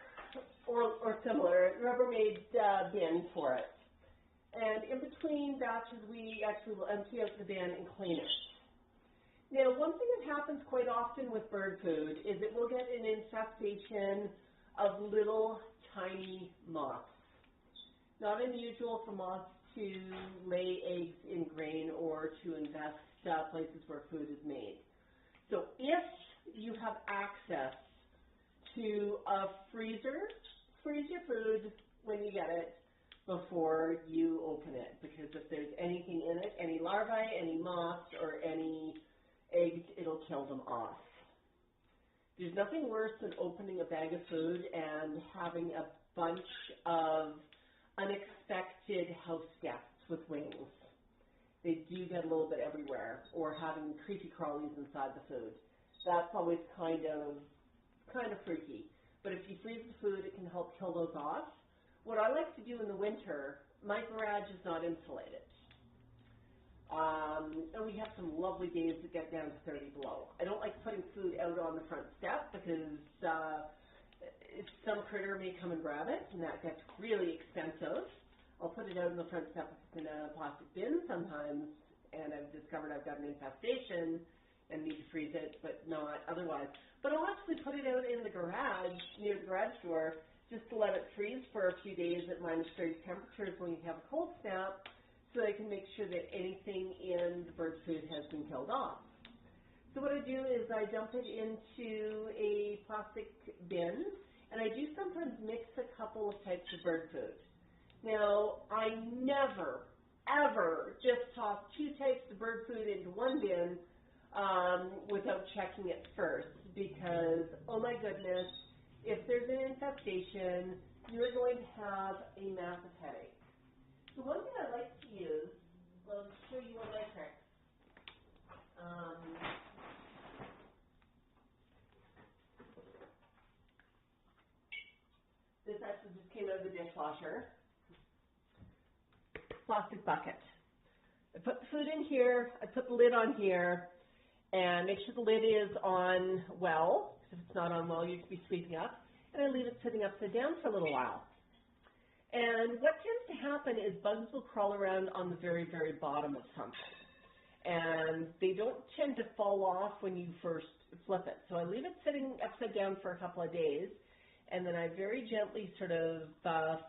[SPEAKER 1] or similar Rubbermaid bin for it. And in between batches, we actually will empty out the bin and clean it. Now, one thing that happens quite often with bird food is it will get an infestation of little tiny moths. Not unusual for moths to lay eggs in grain or to invest places where food is made. So if you have access to a freezer, freeze your food when you get it before you open it, because if there's anything in it, any larvae, any moths, or any eggs, it'll kill them off. There's nothing worse than opening a bag of food and having a bunch of unexpected house guests with wings. They do get a little bit everywhere, or having creepy crawlies inside the food. That's always kind of freaky. But if you freeze the food, it can help kill those off. What I like to do in the winter, my garage is not insulated. And we have some lovely days that get down to 30 below. I don't like putting food out on the front step because some critter may come and grab it, and that gets really expensive. I'll put it out in the front step in a plastic bin sometimes, and I've discovered I've got an infestation and need to freeze it, but not otherwise. But I'll actually put it out in the garage, near the garage door, just to let it freeze for a few days at -30 temperatures when you have a cold snap, so I can make sure that anything in the bird food has been killed off. So what I do is I dump it into a plastic bin, and I do sometimes mix a couple of types of bird food. Now, I never, ever just toss 2 types of bird food into one bin without checking it first, because, oh my goodness, if there's an infestation, you're going to have a massive headache. So one thing I like to use, I'll show you one of my tricks. This actually just came out of the dishwasher. Plastic bucket. I put the food in here, I put the lid on here, and make sure the lid is on well. If it's not on well, you should be sweeping up. And I leave it sitting upside down for a little while. And what tends to happen is bugs will crawl around on the very, very bottom of something. And they don't tend to fall off when you first flip it. So I leave it sitting upside down for a couple of days, and then I very gently sort of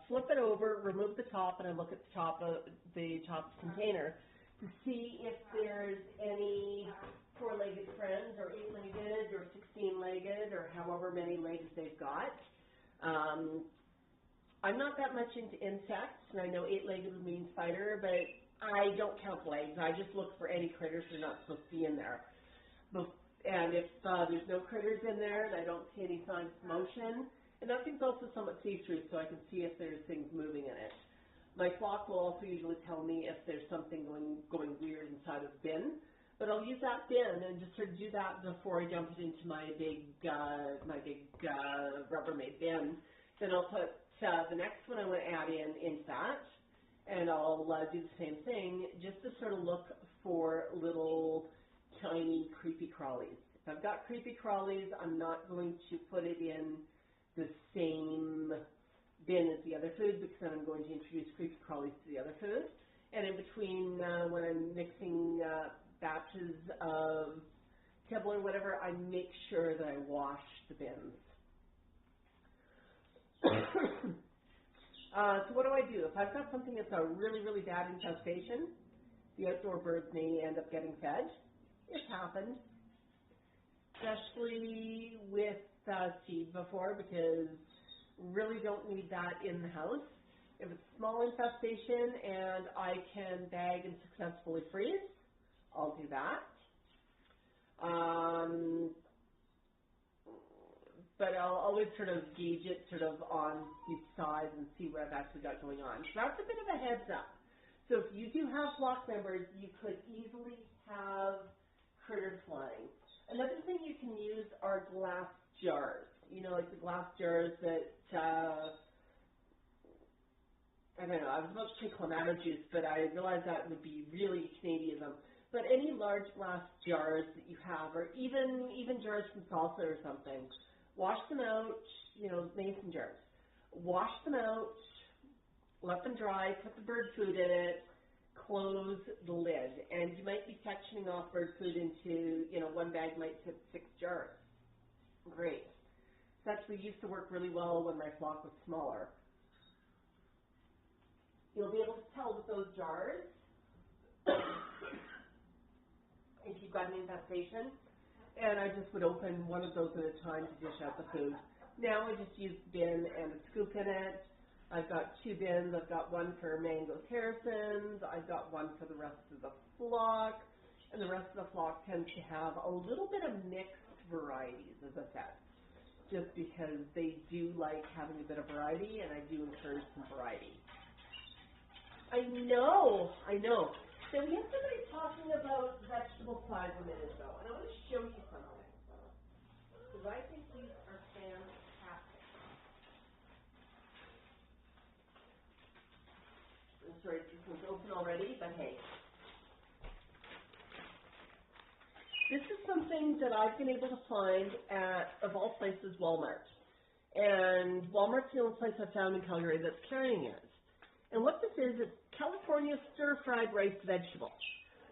[SPEAKER 1] flip it over, remove the top, and I look at the top of the container to see if there's any 4-legged friends, or 8-legged, or 16-legged, or however many legs they've got. I'm not that much into insects, and I know 8-legged means spider, but I don't count legs. I just look for any critters that are not supposed to be in there. And if there's no critters in there, and I don't see any signs of motion, and that thing's also somewhat see-through, so I can see if there's things moving in it. My flock will also usually tell me if there's something going weird inside of the bin, but I'll use that bin and just sort of do that before I dump it into my big Rubbermaid bin. Then I'll put the next one I want to add into that, and I'll do the same thing just to sort of look for little tiny creepy crawlies. If I've got creepy crawlies, I'm not going to put it in the same bin as the other food, because then I'm going to introduce creepy crawlies to the other food. And in between when I'm mixing batches of kibble or whatever, I make sure that I wash the bins. So what do I do? If I've got something that's a really, really bad infestation, the outdoor birds may end up getting fed. It's happened, especially with seed before, because really don't need that in the house. If it's a small infestation and I can bag and successfully freeze, I'll do that. But I'll always sort of gauge it sort of on each side and see what I've actually got going on. So that's a bit of a heads up. So if you do have flock members, you could easily have critters flying. Another thing you can use are glass jars. You know, like the glass jars that, I don't know, I was about to say Clamato juice, but I realized that would be really Canadianism. But any large glass jars that you have, or even jars from salsa or something, wash them out, you know, mason jars. Wash them out, let them dry, put the bird food in it, close the lid. And you might be sectioning off bird food into, you know, one bag might fit 6 jars. Great. This actually used to work really well when my flock was smaller. You'll be able to tell with those jars if you've got an infestation. And I just would open one of those at a time to dish out the food. Now I just use the bin and a scoop in it. I've got 2 bins. I've got one for Mango's Harrisons. I've got one for the rest of the flock. And the rest of the flock tends to have a little bit of mixed varieties, as I said, just because they do like having a bit of variety, and I do encourage some variety. I know. So we had somebody talking about vegetable pies a minute ago, and I want to show you something, because I think these are fantastic. I'm sorry, this one's open already, but hey. This is something that I've been able to find at, of all places, Walmart. And Walmart's the only place I've found in Calgary that's carrying it. And what this is, it's California stir-fried riced vegetables.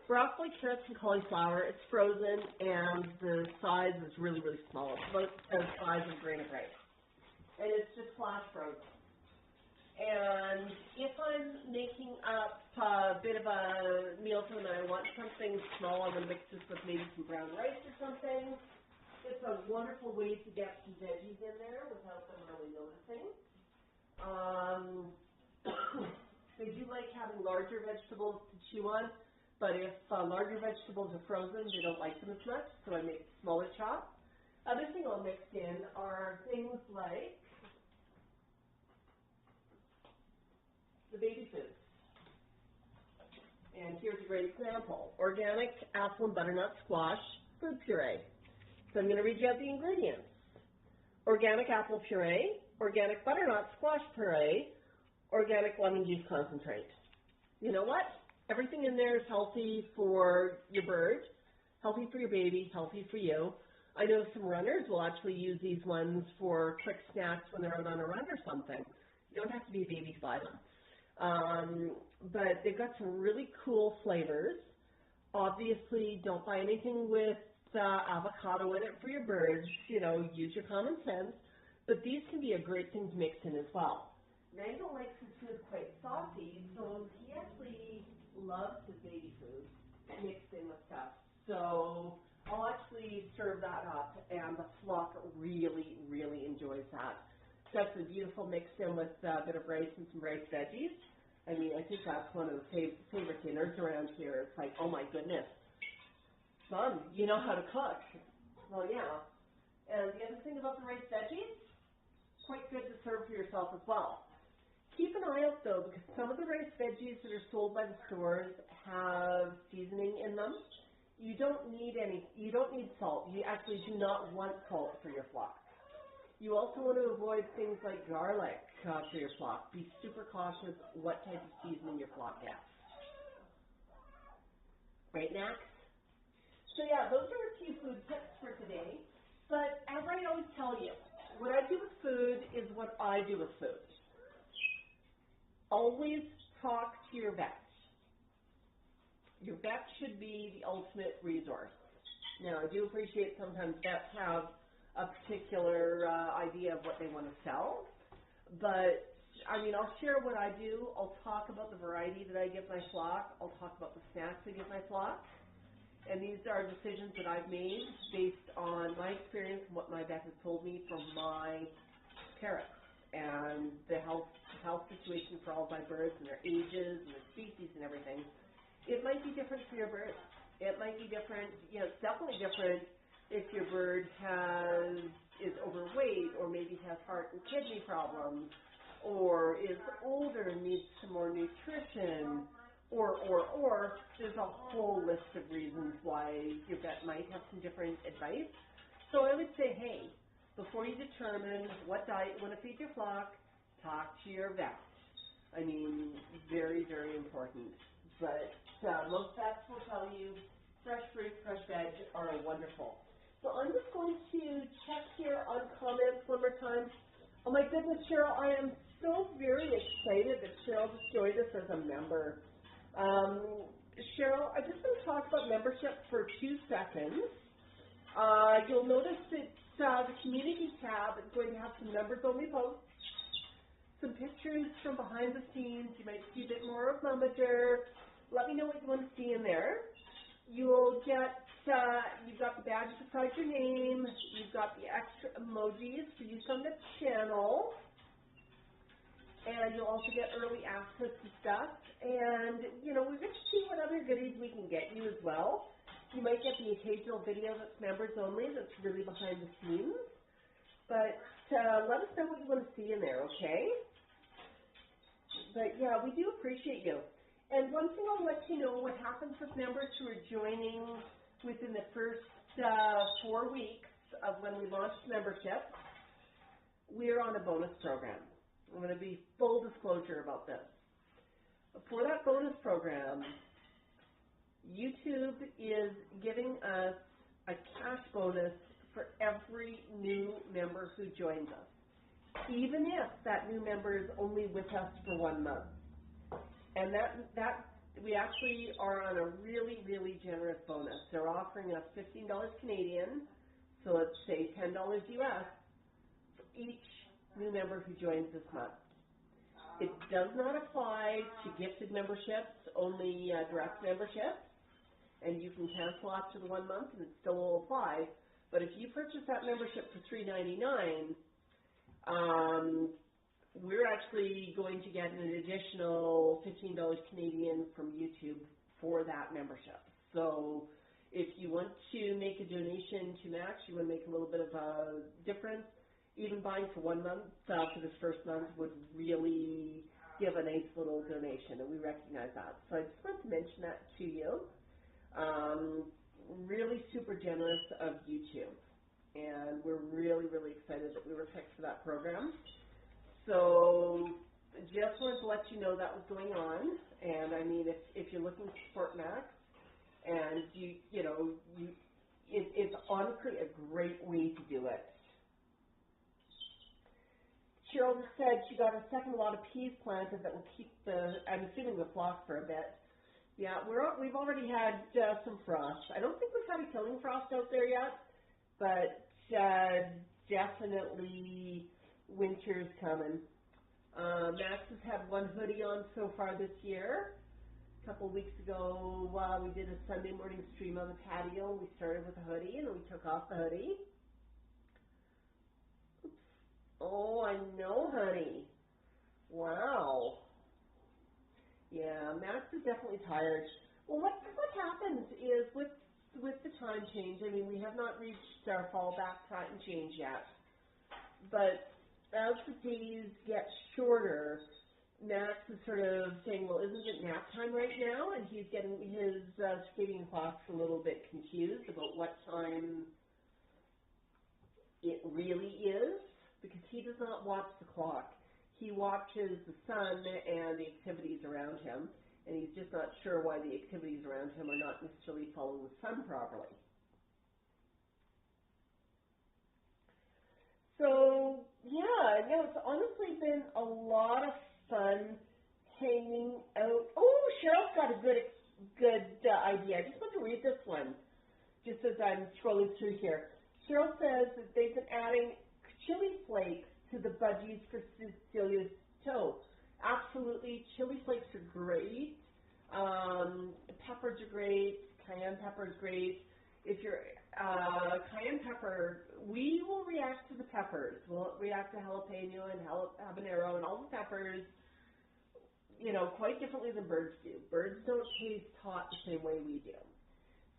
[SPEAKER 1] Broccoli, carrots, and cauliflower. It's frozen, and the size is really, really small. It's about the size of a grain of rice. And it's just flash frozen. And if I'm making up a bit of a meal for them and I want something small, I'm going to mix this with maybe some brown rice or something. It's a wonderful way to get some veggies in there without them really noticing. They do like having larger vegetables to chew on, but if larger vegetables are frozen, they don't like them as much, so I make smaller chops. Other thing I'll mix in are things like the baby foods. And here's a great example. Organic apple and butternut squash food puree. So I'm going to read you out the ingredients. Organic apple puree, organic butternut squash puree, organic lemon juice concentrate. You know what? Everything in there is healthy for your bird, healthy for your baby, healthy for you. I know some runners will actually use these ones for quick snacks when they're out on a run or something. You don't have to be a baby to buy them. But they've got some really cool flavors. Obviously, don't buy anything with avocado in it for your birds. You know, use your common sense. But these can be a great thing to mix in as well. Mango likes his food quite saucy, so he actually loves his baby food mixed in with stuff. So I'll actually serve that up, and the flock really, really enjoys that. That's a beautiful mix in with a bit of rice and some rice veggies. I mean, I think that's one of the favorite dinners around here. It's like, oh my goodness, son, you know how to cook. Well, yeah. And the other thing about the rice veggies, quite good to serve for yourself as well. Keep an eye out though, because some of the rice veggies that are sold by the stores have seasoning in them. You don't need salt. You actually do not want salt for your flock. You also want to avoid things like garlic for your flock. Be super cautious what type of seasoning your flock gets. Right, Max? So yeah, those are a few food tips for today. But as I always tell you, what I do with food is what I do with food. Always talk to your vet. Your vet should be the ultimate resource. Now, I do appreciate sometimes vets have a particular idea of what they want to sell, but I mean, I'll share what I do. I'll talk about the variety that I give my flock. I'll talk about the snacks I give my flock. And these are decisions that I've made based on my experience and what my vet has told me from my parrots and the health situation for all of my birds and their ages and their species and everything. It might be different for your bird. It might be different, you know, it's definitely different if your bird is overweight or maybe has heart and kidney problems or is older and needs some more nutrition or there's a whole list of reasons why your vet might have some different advice. So I would say, hey, before you determine what diet you want to feed your flock, talk to your vet. I mean, very, very important. But most vets will tell you fresh fruit, fresh veg are wonderful. So I'm just going to check here on comments one more time. Oh my goodness, Cheryl, I am so very excited that Cheryl just joined us as a member. Cheryl, I just want to talk about membership for 2 seconds. You'll notice that the community tab is going to have some members-only posts, some pictures from behind the scenes. You might see a bit more of Momager. Let me know what you want to see in there. You'll get, you've got the badge beside your name. You've got the extra emojis for use on the channel. And you'll also get early access to stuff. And, you know, we're going to see what other goodies we can get you as well. You might get the occasional video that's members only, that's really behind the scenes. But let us know what you want to see in there, okay? But yeah, we do appreciate you. And one thing I'll let you know, what happens with members who are joining within the first 4 weeks of when we launched membership, we're on a bonus program. I'm going to be full disclosure about this. For that bonus program, YouTube is giving us a cash bonus for every new member who joins us. even if that new member is only with us for 1 month. And that we actually are on a really, really generous bonus. They're offering us $15 Canadian, so let's say $10 US for each new member who joins this month. It does not apply to gifted memberships, only direct memberships, and you can cancel after the 1 month and it still will apply. But if you purchase that membership for $3.99, we're actually going to get an additional $15 Canadian from YouTube for that membership. So if you want to make a donation to Max, you want to make a little bit of a difference, even buying for 1 month for this first month would really give a nice little donation, and we recognize that. So I just want to mention that to you. Really super generous of YouTube, and we're really, really excited that we were picked for that program. So just wanted to let you know that was going on, and I mean, if you're looking to support Max, and it's honestly a great way to do it. Cheryl just said she got a second lot of peas planted that will keep I'm assuming the flock for a bit. Yeah, we've already had some frost. I don't think we've had a killing frost out there yet, but definitely winter's coming. Max has had one hoodie on so far this year. A couple of weeks ago, we did a Sunday morning stream on the patio. We started with a hoodie and we took off the hoodie. Oops. Oh, I know, honey. Wow. Yeah, Max is definitely tired. Well, what happens is with the time change, I mean, we have not reached our fallback time change yet, but as the days get shorter, Max is sort of saying, well, isn't it nap time right now? And he's getting his skating clock's a little bit confused about what time it really is, because he does not watch the clock. He watches the sun and the activities around him, and he's just not sure why the activities around him are not necessarily following the sun properly. So, yeah, it's honestly been a lot of fun hanging out. Oh, Cheryl's got a good idea. I just want to read this one, just as I'm scrolling through here. Cheryl says that they've been adding chili flakes to the budgies for Cecilia's toe. Absolutely, chili flakes are great. Peppers are great. Cayenne pepper is great. If you're cayenne pepper, we will react to the peppers. We'll react to jalapeno and habanero and all the peppers, quite differently than birds do. Birds don't taste hot the same way we do.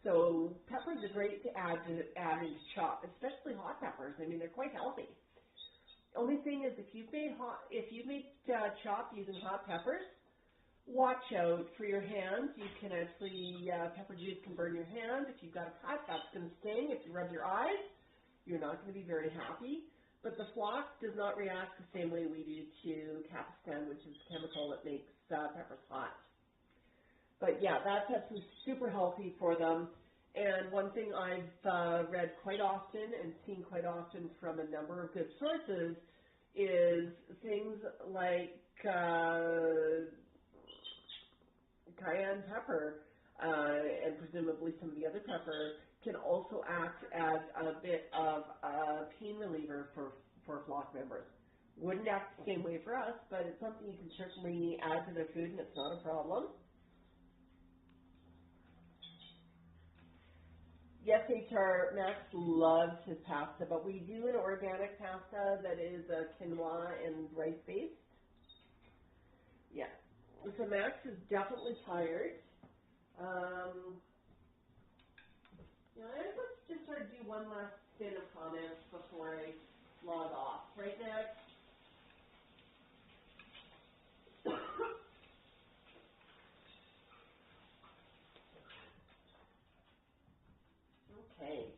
[SPEAKER 1] So peppers are great to add into chop, especially hot peppers. I mean, they're quite healthy. Only thing is, if you've made chop using hot peppers, watch out for your hands. You can actually, pepper juice can burn your hand. If you've got a cut, that's going to sting. If you rub your eyes, you're not going to be very happy. But the flock does not react the same way we do to capsicum, which is a chemical that makes peppers hot. But yeah, that's absolutely super healthy for them. And one thing I've read quite often and seen quite often from a number of good sources is things like cayenne pepper and presumably some of the other pepper can also act as a bit of a pain reliever for flock members. Wouldn't act the same way for us, but it's something you can certainly add to their food and it's not a problem. Yes, HR, Max loves his pasta, but we do an organic pasta that is quinoa and rice-based. Yeah. So Max is definitely tired. Let's just sort of do one last spin of comments before I log off. Right, Max? Okay.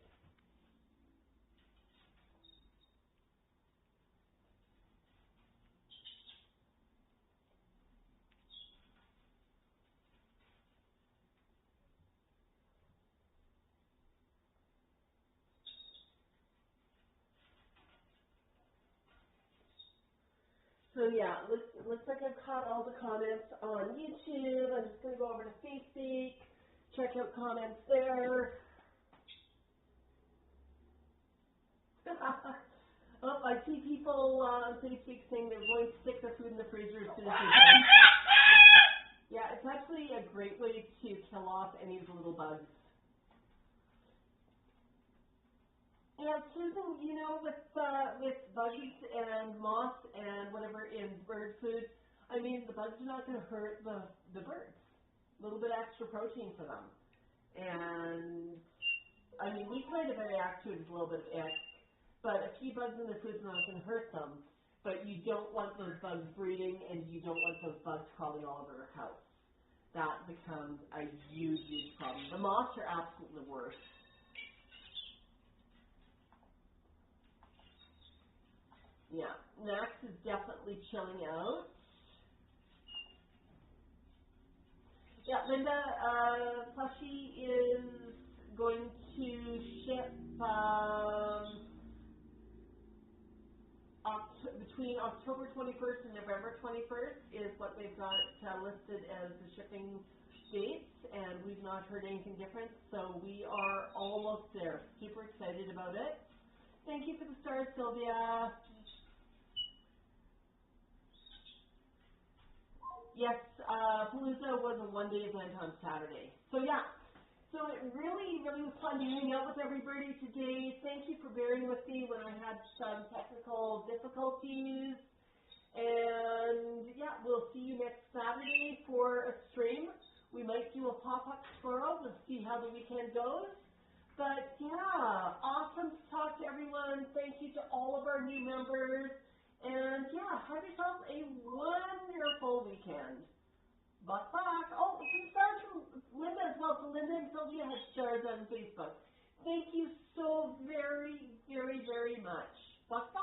[SPEAKER 1] So yeah, looks like I've caught all the comments on YouTube. I'm just going to go over to Facebook, check out comments there. Oh, I see people on Facebook saying they're going to stick their food in the freezer as soon as they can. Yeah, it's actually a great way to kill off any of the little bugs. Yeah, Susan, you know, with bugs and moths and whatever in bird food, I mean, the bugs are not going to hurt the birds. A little bit extra protein for them. And, I mean, we might have react to it as a little bit of ick, but a few bugs in the food is not going to hurt them. But you don't want those bugs breeding, and you don't want those bugs crawling all over your house. That becomes a huge, huge problem. The moths are absolutely the worst. Yeah, Snax is definitely chilling out. Yeah, Linda, Plushie is going to ship between October 21st and November 21st is what they've got listed as the shipping dates, and we've not heard anything different, so we are almost there. Super excited about it. Thank you for the stars, Sylvia. Yes, Palooza was a one-day event on Saturday. So yeah, so it really, really was fun to hang out with everybody today. Thank you for bearing with me when I had some technical difficulties. And yeah, we'll see you next Saturday for a stream. We might do a pop-up tomorrow. We'll see how the weekend goes. But yeah, awesome to talk to everyone. Thank you to all of our new members. And yeah, have yourself a wonderful weekend. Buck. Oh, some stars from Linda as well. So Linda and Sylvia have stars on Facebook. Thank you so very, very, very much. Buck.